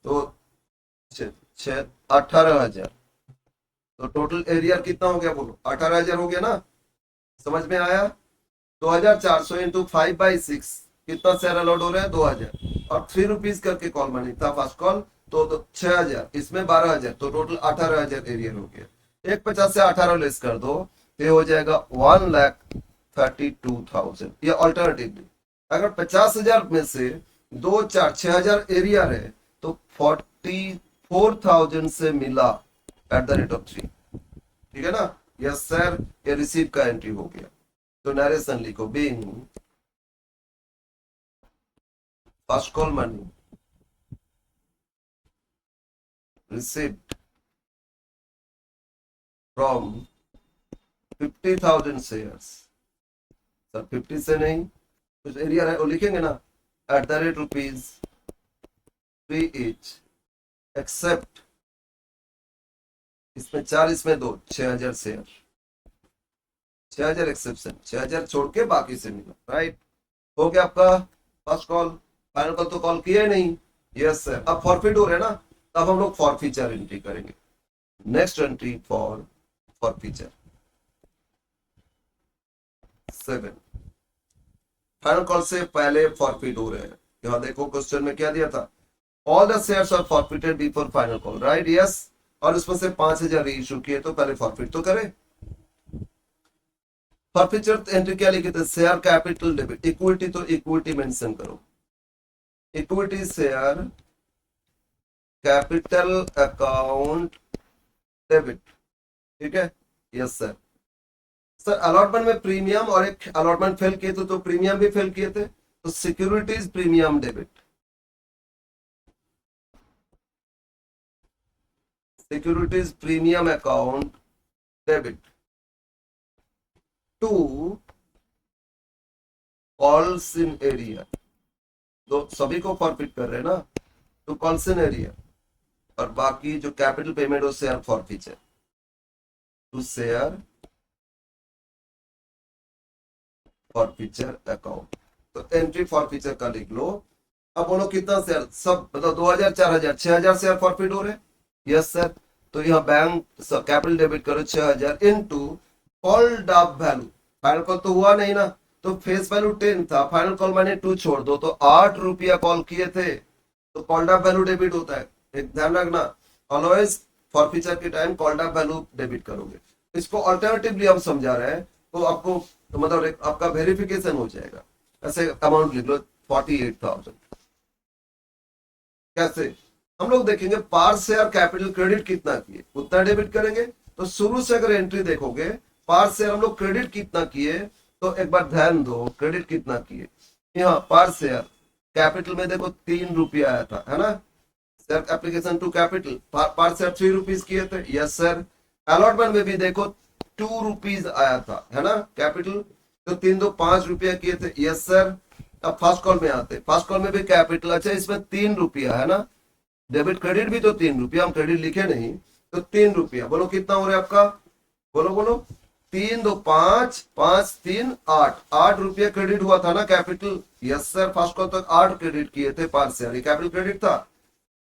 तो 18,000। तो टोटल एरियर कितना हो गया बोलो? 18,000 हो गया ना? समझ में आया? 2,400 इंटू 5/6 कितना शेयर अलॉट हो रहा है? 2,000, और 3 रुपीज करके कॉल मनी था फर्स्ट कॉल, तो 6,000, इसमें 12,000, तो टोटल 18,000 एरियर हो गया। 150 से 18 लेस कर दो, तो हो जाएगा 1,32,000। ये ऑल्टरनेटिवली अगर 50,000 में से 6,000 एरियर है, तो 44,000 से मिला एट द रेट ऑफ 3, ठीक है ना? यस सर, ये रिसीव का एंट्री हो गया। तो नरेशन लिखो, being first call money received from 50,000 shares. Sir 50 से नहीं, कुछ एरिया है वो लिखेंगे ना, at the rate ₹3 each, except इसमें 4, इसमें 2, 6000 शेयर, 6000 एक्सेप्शन, 6000 छोड़ के बाकी से मिला, राइट। हो गया आपका फर्स्ट कॉल। फाइनल कॉल तो कॉल किया ही नहीं, यस सर। अब फॉरफिट हो रहे ना, तब हम लोग फॉरफीचर एंट्री करेंगे। Next entry for forfeiture 7, final call से पहले फॉरफिट हो रहे हैं। यहां देखो क्वेश्चन में क्या दिया था, all the shares are forfeited before final call, right, yes. और इसमें से 5000 इशू किए, तो पहले फॉरफिट तो करें। फॉरफीचर एंट्री क्या लिखे थे, शेयर कैपिटल डेबिट, इक्विटी तो इक्विटी मेंशन करो, equity share capital account debit, ठीक है, यस सर। सर अलॉटमेंट में प्रीमियम और एक अलॉटमेंट फेल किए थे, तो प्रीमियम भी फेल किए थे, तो securities premium debit, securities premium account debit to calls in arrear, तो सभी को फॉरफिट कर रहे हैं ना, टू कॉल्स इन एरिया। और बाकी जो कैपिटल पेमेंट हो share forfeiture, to share forfeiture account, तो एंट्री फॉरफीचर का लिख लो। अब बोलो कितना शेयर, सब मतलब 2000, 4000, 6000 शेयर फॉरफिट हो रहे, यस सर। तो यहाँ बैंक कैपिटल डेबिट करो 6000 into called up value, final call तो हुआ नहीं ना, तो फेस वैल्यू 10 था, फाइनल कॉल मैंने 2 छोड़ दो, तो 8 रुपया कॉल किए थे, तो कॉल्ड अप वैल्यू डेबिट होता है। एक ध्यान रखना, ऑलवेज फॉरफीचर के time called up value debit करोगे। इसको अल्टरनेटिवली हम समझा रहे हैं, तो आपको तो मतलब आपका वेरिफिकेशन हो जाएगा। ऐसे अमाउंट लिख लो 48,000, कैसे हम लोग देखेंगे, पार शेयर कैपिटल क्रेडिट कितना किए उतना डेबिट करेंगे। तो शुरू से अगर एंट्री देखोगे, पार शेयर हम लोग क्रेडिट कितना किए, तो एक बार ध्यान दो क्रेडिट कितना किए। यहाँ पार शेयर कैपिटल में देखो 3 रुपया आया था, है ना, share application to capital, per share 3 rupees किए थे, यस सर। अलॉटमेंट में भी देखो 2 रुपीज आया था, है ना, कैपिटल, तो 3 2 5 रुपया किए थे, यस सर। अब फर्स्ट कॉल में आते, फर्स्ट कॉल में भी कैपिटल, अच्छा इसमें 3 रुपया है ना, डेबिट क्रेडिट भी तो 3 रुपया, हम क्रेडिट लिखे नहीं, तो 3 रुपया, बोलो कितना हो रहा है आपका, बोलो बोलो, 3 2 5, 5 3 8, 8 रुपया क्रेडिट हुआ था ना capital, yes sir. First call तक 8 क्रेडिट किए थे पार शेयर, कैपिटल क्रेडिट था,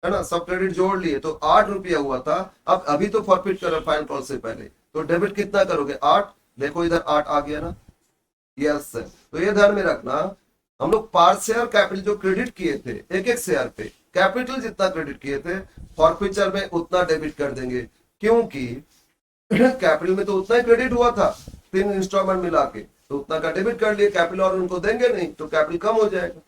है ना, सब क्रेडिट जोड़ लिए, तो 8 रुपया हुआ था। अब अभी तो फॉरफिट करो फाइनल कॉल से पहले, तो डेबिट कितना करोगे, 8, देखो इधर 8 आ गया ना, यस सर। तो ये ध्यान में रखना, हम लोग पार शेयर कैपिटल जो क्रेडिट किए थे एक एक शेयर पे, कैपिटल जितना क्रेडिट किए थे, फॉरफीचर में उतना डेबिट कर देंगे, क्योंकि कैपिटल में तो उतना ही क्रेडिट हुआ था 3 इंस्टॉलमेंट मिला के, तो उतना का डेबिट कर लिए कैपिटल, और उनको देंगे नहीं तो कैपिटल कम हो जाएगा।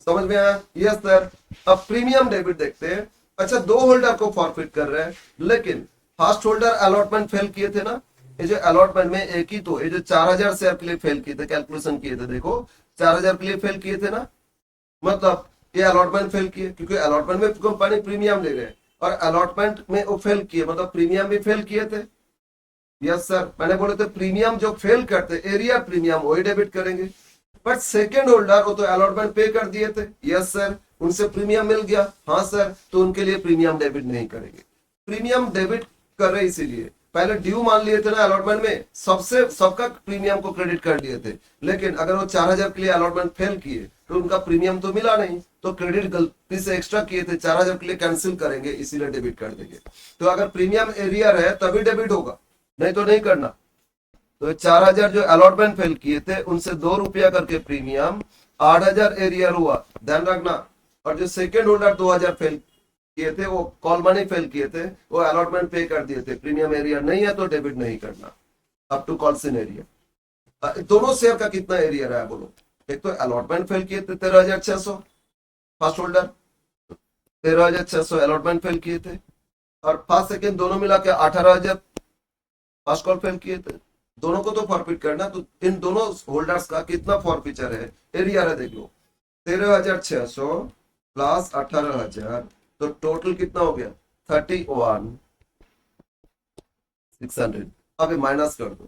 समझ में आया, यस सर। अब प्रीमियम डेबिट देखते हैं। अच्छा 2 होल्डर को फॉरफिट कर रहे हैं, लेकिन फर्स्ट होल्डर अलॉटमेंट फेल किए थे ना, ये जो अलॉटमेंट में एक ही, तो ये जो 4000 शेयर के लिए फेल किए थे, कैलकुलेशन किए थे, देखो 4000 के लिए फेल किए थे ना, मतलब ये अलॉटमेंट फेल किए, क्योंकि अलॉटमेंट में कंपनी प्रीमियम ले रहे हैं, और अलॉटमेंट में वो फेल किए, मतलब प्रीमियम भी फेल किए थे, यस सर। मैंने बोले थे प्रीमियम जो फेल करते एरिया प्रीमियम वही डेबिट करेंगे, बट सेकेंड होल्डर वो तो अलॉटमेंट पे कर दिए थे, यस सर, उनसे प्रीमियम मिल गया, हाँ सर, तो उनके लिए प्रीमियम डेबिट नहीं करेंगे। प्रीमियम डेबिट कर रहे इसीलिए, पहले ड्यू मान लिए थे ना अलॉटमेंट में, सबसे सबका प्रीमियम को क्रेडिट कर दिए थे, लेकिन अगर वो 4000 के लिए अलॉटमेंट फेल किए तो उनका प्रीमियम तो मिला नहीं, तो क्रेडिट गलती से एक्स्ट्रा किए थे 4000 के लिए कैंसिल करेंगे, इसीलिए डेबिट कर देंगे। तो अगर प्रीमियम एरिया है तभी डेबिट होगा, नहीं तो नहीं करना। तो 4000 जो अलॉटमेंट फेल किए थे उनसे 2 रुपया करके प्रीमियम, 8000 एरियर हुआ, ध्यान रखना। और जो सेकेंड होल्डर 2000 फेल किए थे, वो कॉल मनी फेल किए थे, वो अलॉटमेंट पे कर दिए थे, प्रीमियम एरिया नहीं है तो डेबिट नहीं करना, up to calls in arrear. दोनों शेयर का कितना एरिया रहा है बोलो, एक तो अलॉटमेंट फेल किए थे 13600 फर्स्ट होल्डर, 13600 अलॉटमेंट फेल किए थे, और फर्स्ट सेकेंड दोनों मिला के 18000 फर्स्ट कॉल फेल किए थे, दोनों को तो फॉरफिट करना, तो इन दोनों होल्डर्स का कितना फॉरफीचर है, एरिया है देख लो, 13600 प्लस 18000, तो टोटल कितना हो गया 31,600। अब माइनस कर दो,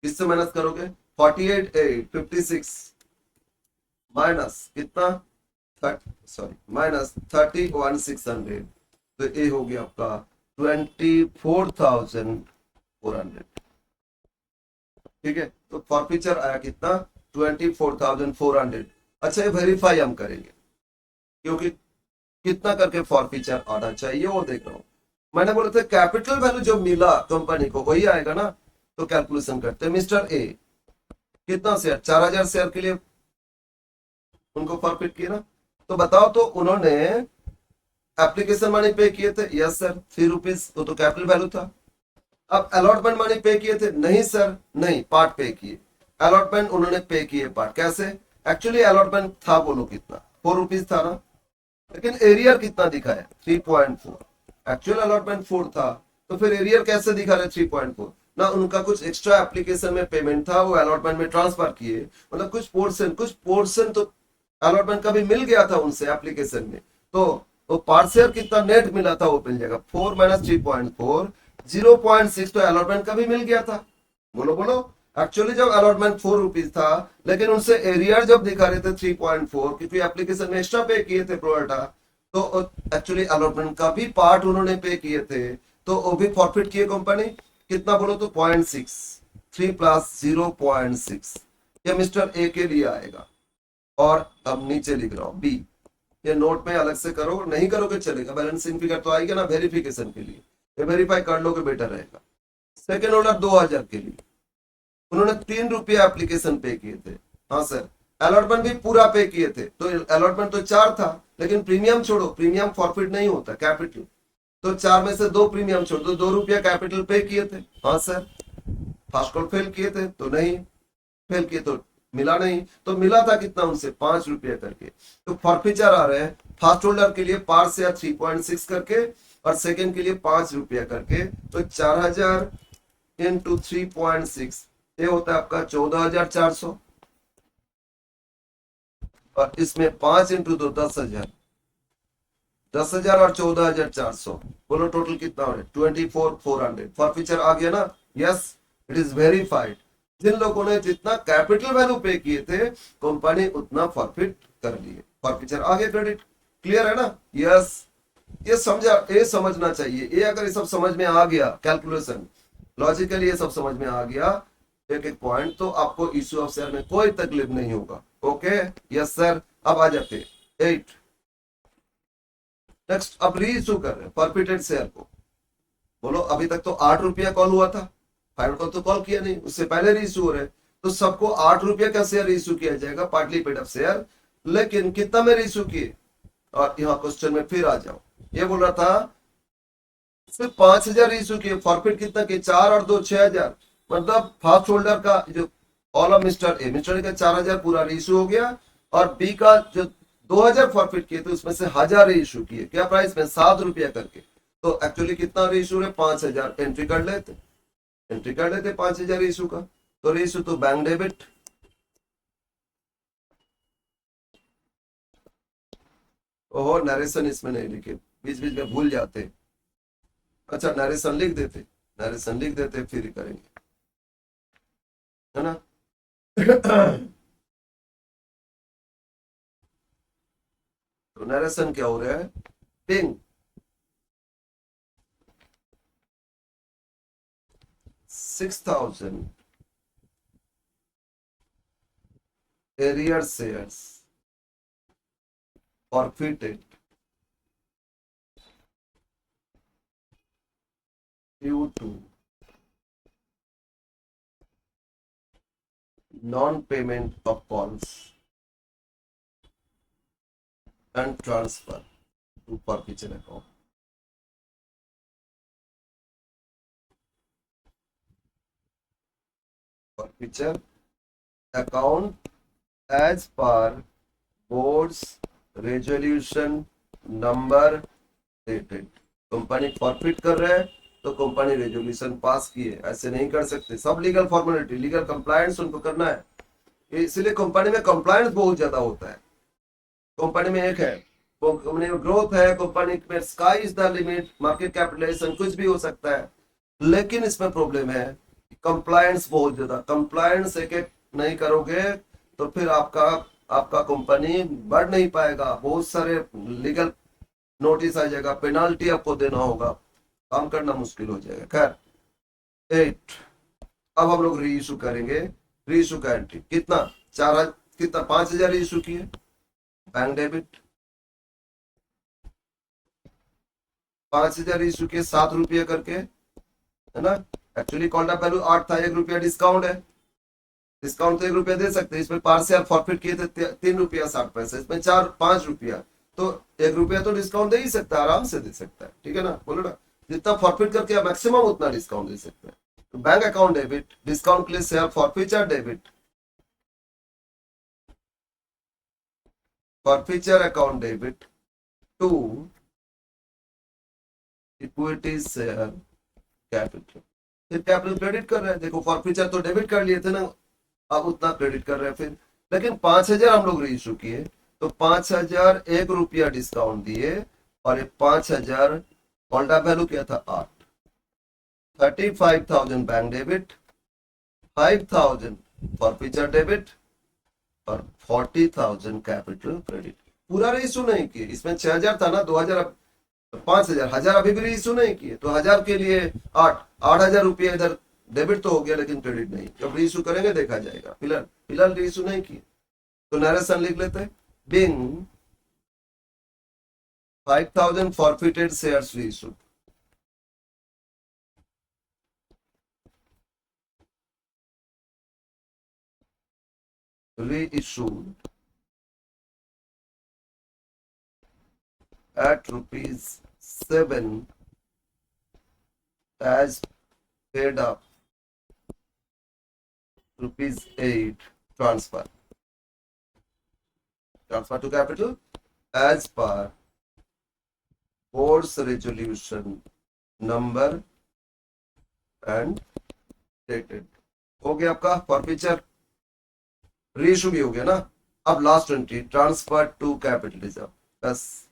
किससे माइनस करोगे, 48,856 माइनस कितना, सॉरी माइनस 31,600, तो ये हो गया आपका 24,400, ठीक है। तो फॉरफीचर आया कितना, 24,400। अच्छा, ये वेरीफाई हम करेंगे क्योंकि कितना करके फॉरफीचर आना चाहिए वो देख रहा हूं। मैंने बोला था कैपिटल वैल्यू जो मिला कंपनी को वही आएगा ना, तो कैलकुलेशन करते हैं। मिस्टर ए कितना शेयर, 4,000 शेयर के लिए उनको फॉरफिट किया ना, तो बताओ तो उन्होंने एप्लीकेशन मनी पे किए थे, यस सर, ₹3, वो तो कैपिटल वैल्यू था। अब अलॉटमेंट मनी पे किए थे, नहीं सर, नहीं, पार्ट पे किए। अलॉटमेंट उन्होंने पे किए पार्ट, कैसे, एक्चुअली अलॉटमेंट था बोलो कितना, ₹4 था ना, लेकिन एरियर कितना दिखा है, 3.4। एक्चुअल अलॉटमेंट 4 था, तो फिर एरियर कैसे दिखा रहे 3.4 ना, उनका कुछ एक्स्ट्रा एप्लीकेशन में पेमेंट था, वो अलॉटमेंट में ट्रांसफर किए, मतलब कुछ पोर्शन तो अलॉटमेंट का भी मिल गया था उनसे एप्लीकेशन में, तो वो पार्ट शेयर कितना नेट मिला था वो मिल जाएगा, 4 - 3.4, 0.6 तो अलॉटमेंट का भी मिल गया था। बोलो बोलो, एक्चुअली जब अलॉटमेंट ₹4 था, लेकिन उनसे एरियर जब दिखा रहे थे 3.4, क्योंकि एप्लीकेशन में एक्स्ट्रा पे किए थे प्रोडा, तो एक्चुअली अलॉटमेंट का भी पार्ट उन्होंने पे किए थे, तो वो भी फॉरफिट किए कंपनी, कितना बोलो तो 0.6, 3 + 0.6, ये मिस्टर ए के लिए आएगा। और अब नीचे लिख रहा हूं बी, ये नोट में अलग से करो, नहीं करोगे चलेगा, बैलेंसिंग फिगर तो आएगी ना वेरिफिकेशन के लिए, ये वेरीफाई कर लोगे बेटर रहेगा। सेकेंड ऑर्डर 2,000 के लिए उन्होंने ₹3 एप्लीकेशन पे किए थे, हाँ सर, अलॉटमेंट भी पूरा पे किए थे, तो अलॉटमेंट तो 4 था, लेकिन प्रीमियम छोड़ो, प्रीमियम फॉरफिट नहीं होता, कैपिटल, तो 4 में से 2 प्रीमियम छोड़ दो, ₹2 कैपिटल पे किए थे, हाँ सर। फर्स्ट कॉल फेल किए थे तो नहीं, फेल किए तो मिला नहीं, तो मिला था कितना उनसे, ₹5 करके, तो फॉरफीचर आ रहे हैं फर्स्ट होल्डर के लिए पार्ट शेयर 3.6 करके, और सेकंड के लिए ₹5 करके, तो 4,000 इंटू 3.6, ये होता है आपका 14,400, और इसमें 5 इंटू 2 10,000, 10,000 और 14,400, बोलो टोटल कितना हो रहा है, 24,400। फॉरफीचर आ गया ना, यस, इट इज वेरीफाइड। जिन लोगों ने जितना कैपिटल वैल्यू पे किए थे, कंपनी उतना फॉरफिट कर लिए, फॉरफीचर आ गया, क्रेडिट, क्लियर है ना, यस। ये समझा, ये समझना चाहिए, ये अगर ये सब समझ में आ गया, कैलकुलेशन लॉजिकली ये सब समझ में आ गया, एक एक पॉइंट, तो आपको इश्यू ऑफ शेयर में कोई तकलीफ नहीं होगा। Okay, yes sir. अब आ जाते 8, नेक्स्ट, अब री इशू कर रहे हैं फॉरफिटेड शेयर को, बोलो अभी तक तो ₹8 कॉल हुआ था, फाइनल कॉल तो कॉल किया नहीं, उससे पहले री इशू हो रहे, तो सबको ₹8 का शेयर इशू किया जाएगा, पार्टली पेड अप शेयर, लेकिन कितना में इशू किए, और यहाँ क्वेश्चन में फिर आ जाओ, ये बोल रहा था सिर्फ 5,000 इशू किए, फॉरफिट कितना किए, 4 और 2 6,000, मतलब फर्स्ट होल्डर का जो ऑल ऑफ मिस्टर ए का 4,000 पूरा इशू हो गया, और बी का जो 2,000 फॉरफिट किए थे उसमें से 1,000 इशू किए, क्या प्राइस में, ₹7 करके, तो एक्चुअली कितना इशू है, 5,000, एंट्री कर लेते, 5,000 इशू का, तो इशू तो बैंक डेबिट। ओहो, नरेशन इसमें नहीं लिखे, बीच बीच में भूल जाते, अच्छा नरेशन लिख देते, फिर करेंगे, है ना। तो नरेशन क्या हो रहा है, टिंग 6,000 arrear shares forfeited due to non-payment of calls and transfer to forfeiture account. Forfeiture account as per board's resolution number dated. Company forfeit कर रहे हैं तो कंपनी रेजोल्यूशन पास किए, ऐसे नहीं कर सकते, सब लीगल फॉर्मेलिटी, लीगल कंप्लायंस उनको करना है, इसलिए कंपनी में कंप्लायंस बहुत ज्यादा होता है। कंपनी में एक है, कंपनी में ग्रोथ है, कंपनी में sky is the limit, market capitalisation कुछ भी हो सकता है, लेकिन इसमें प्रॉब्लम है कंप्लायंस बहुत ज्यादा, कंप्लायंस एक एक नहीं करोगे तो फिर आपका कंपनी बढ़ नहीं पाएगा, बहुत सारे लीगल नोटिस आ जाएगा, पेनाल्टी आपको देना होगा, काम करना मुश्किल हो जाएगा। खैर 8, अब हम लोग री इशू करेंगे। री इशू का एंट्री कितना, 4, कितना 5,000 इशू किए, बैंक डेबिट 5,000 इशू किए, 7 रुपये करके, है ना। एक्चुअली कॉन्ट्रैक्ट वैल्यू 8 था, 1 रुपया डिस्काउंट है, डिस्काउंट तो 1 रुपया दे सकते हैं। इसमें पार्शियल फॉरफिट किए थे 3 रुपया 60 पैसे, इसमें 5 रुपया, तो 1 रुपया तो डिस्काउंट दे ही सकता है, आराम से दे सकता है, ठीक है ना, बोलो ना। जितना फॉरफिट करके मैक्सिमम उतना डिस्काउंट दे सकते हैं। तो बैंक अकाउंट डेबिट, डिस्काउंट के लिए share forfeiture debit, forfeiture account debit to equity share capital. फिर कैपिटल क्रेडिट कर रहे हैं, देखो फॉरफिचर तो डेबिट कर लिए थे ना, अब उतना क्रेडिट कर रहे हैं फिर। लेकिन 5,000 हम लोग रीइश्यू किए, तो 5,000 1 रुपया डिस्काउंट दिए, और ये 5,000 कॉन्ट्रैक्ट वैल्यू क्या था 8, 35,000 बैंक डेबिट, 5,000 फॉरफिचर डेबिट, और 40,000 कैपिटल क्रेडिट। पूरा रीइश्यू नहीं किए, इसमें 6,000 था ना, 2,000, 5,000, 1,000 अभी भी रीइश्यू नहीं किए, तो 1,000 के लिए 8,000 रुपये इधर डेबिट तो हो गया, लेकिन क्रेडिट नहीं। जब रीइश्यू करेंगे देखा जाएगा, फिलहाल फिलहाल रीइश्यू नहीं किए। तो नरेशन लिख लेते हैं, being 5,000 forfeited shares reissue, reissued at ₹7 as paid up ₹8 transfer to capital as per board's resolution number and dated। हो गया आपका फॉरफिचर, रीइश्यू भी हो गया ना। अब last entry transfer to capital reserve, बस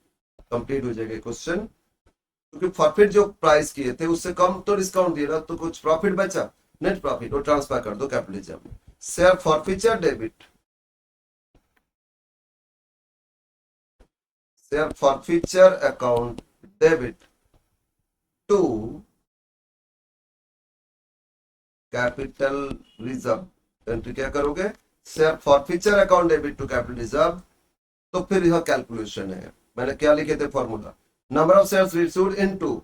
कंप्लीट हो जाएगा क्वेश्चन। क्योंकि फॉरफिट जो प्राइस किए थे उससे कम तो डिस्काउंट दिया ना, तो कुछ प्रॉफिट बचा, नेट प्रॉफिट, वो ट्रांसफर कर दो कैपिटल रिजर्व में। Share forfeiture debit, share forfeiture account debit to capital reserve, entry क्या करोगे, share forfeiture account debit to capital reserve. तो फिर यह कैलकुलेशन है, मैंने क्या लिखे थे formula, number of shares issued into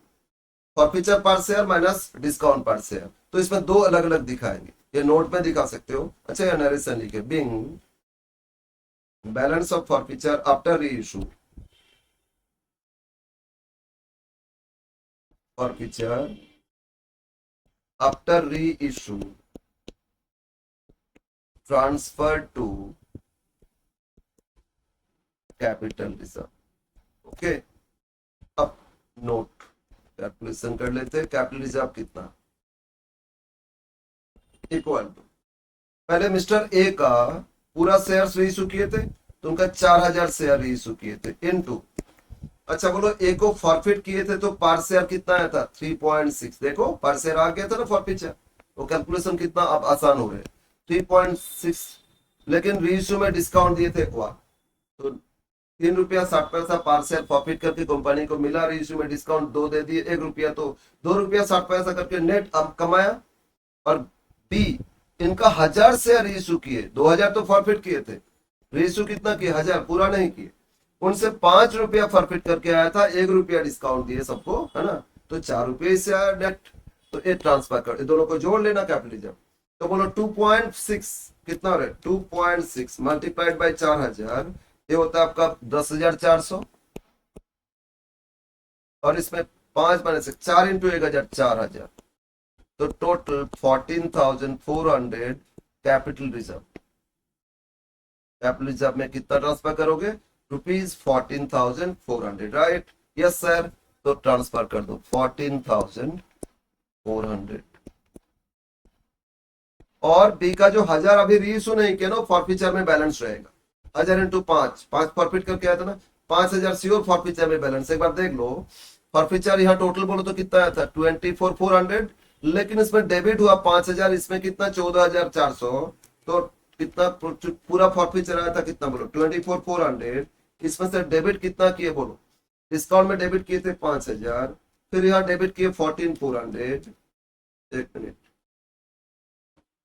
forfeiture per share minus discount per share. तो इसमें दो अलग अलग दिखाएंगे, ये नोट में दिखा सकते हो। अच्छा, ये नरेशन लिखे, being balance of forfeiture after reissue, forfeiture after reissue transfer to capital reserve. Okay, अब नोट कैलकुलेशन कर लेते हैं। कैपिटल रिजर्व कितना, इक्वल टू, पहले मिस्टर ए का पूरा शेयर इशू किए थे, तो उनका 4,000 शेयर इशू किए थे, इनटू, अच्छा बोलो ए को फॉरफिट किए थे तो पर शेयर कितना आया था 3.6, देखो पर शेयर आ गया था ना फॉरफिचर, वो कैलकुलेशन कितना अब आसान हो रहे 3.6। लेकिन रीइश्यू में डिस्काउंट दिए थे 1, तो 3 रुपया 60 पैसा पर शेयर प्रॉफिट करके कंपनी को मिला, रीइश्यू में डिस्काउंट 2 दे दिए, 1 रुपया, तो 2 रुपया 60 पैसा करके नेट अब कमाया। और बी, इनका 1,000 शेयर रीइश्यू किए, 2,000 तो फॉरफिट किए थे, रीइश्यू कितना किए 1,000, पूरा नहीं किए, उनसे 5 रुपया फॉरफिट करके आया था, 1 रुपया डिस्काउंट दिए सबको, है ना, तो 4 रुपये इससे आया नेट। तो ये ट्रांसफर कर, दोनों को जोड़ लेना कैपिटल रिजर्व। तो बोलो 2.6 कितना रहे, 2.6 मल्टीप्लाइड बाई 4,000, ये होता है आपका 10,400, और इसमें 5 माइनस 4 इंटू 1,000 4,000, तो total 14,400 capital reserve. Capital reserve में कितना ट्रांसफर करोगे, ₹14,400, राइट, यस सर। तो ट्रांसफर कर दो 14,400। और बी का जो 1,000 अभी रीइश्यू नहीं किया ना, फॉरफिचर में बैलेंस रहेगा, 1,000 इंटू 5 फॉरफिट करके आया था ना, 5,000 श्योर फॉरफिचर में बैलेंस। एक बार देख लो फॉरफिचर यहाँ टोटल बोलो तो कितना आया था 24,400, लेकिन इसमें डेबिट हुआ 5,000, इसमें कितना 14,400, तो कितना पूरा फॉरफिचर आया था कितना बोलो 24,400, इसमें से डेबिट कितना किए बोलो, डिस्काउंट में डेबिट किए थे 5,000, फिर यहाँ डेबिट किए 14,400, एक मिनट,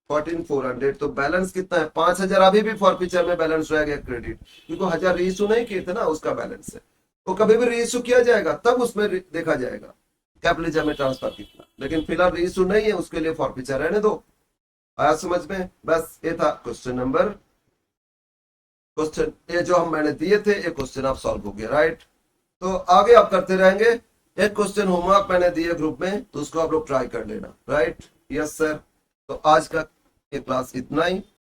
14,400, तो बैलेंस कितना है 5,000, अभी भी फॉरफीचर में बैलेंस रह गया क्रेडिट, क्योंकि 1,000 रीइशू नहीं किए थे ना, उसका बैलेंस है। तो कभी भी रीइशू किया जाएगा तब उसमें देखा जाएगा कैपिटलिज्म में ट्रांसफर कितना, लेकिन फिलहाल रीइशू नहीं है, उसके लिए फॉरफीचर रहने दो। आया समझ में? बस ये था क्वेश्चन ये जो हम मैंने दिए थे, ये क्वेश्चन आप सॉल्व हो गया, राइट। तो आगे आप करते रहेंगे। एक क्वेश्चन होमवर्क मैंने दिए ग्रुप में, तो उसको आप लोग ट्राई कर लेना, राइट। Yes sir. तो आज का ये क्लास इतना ही।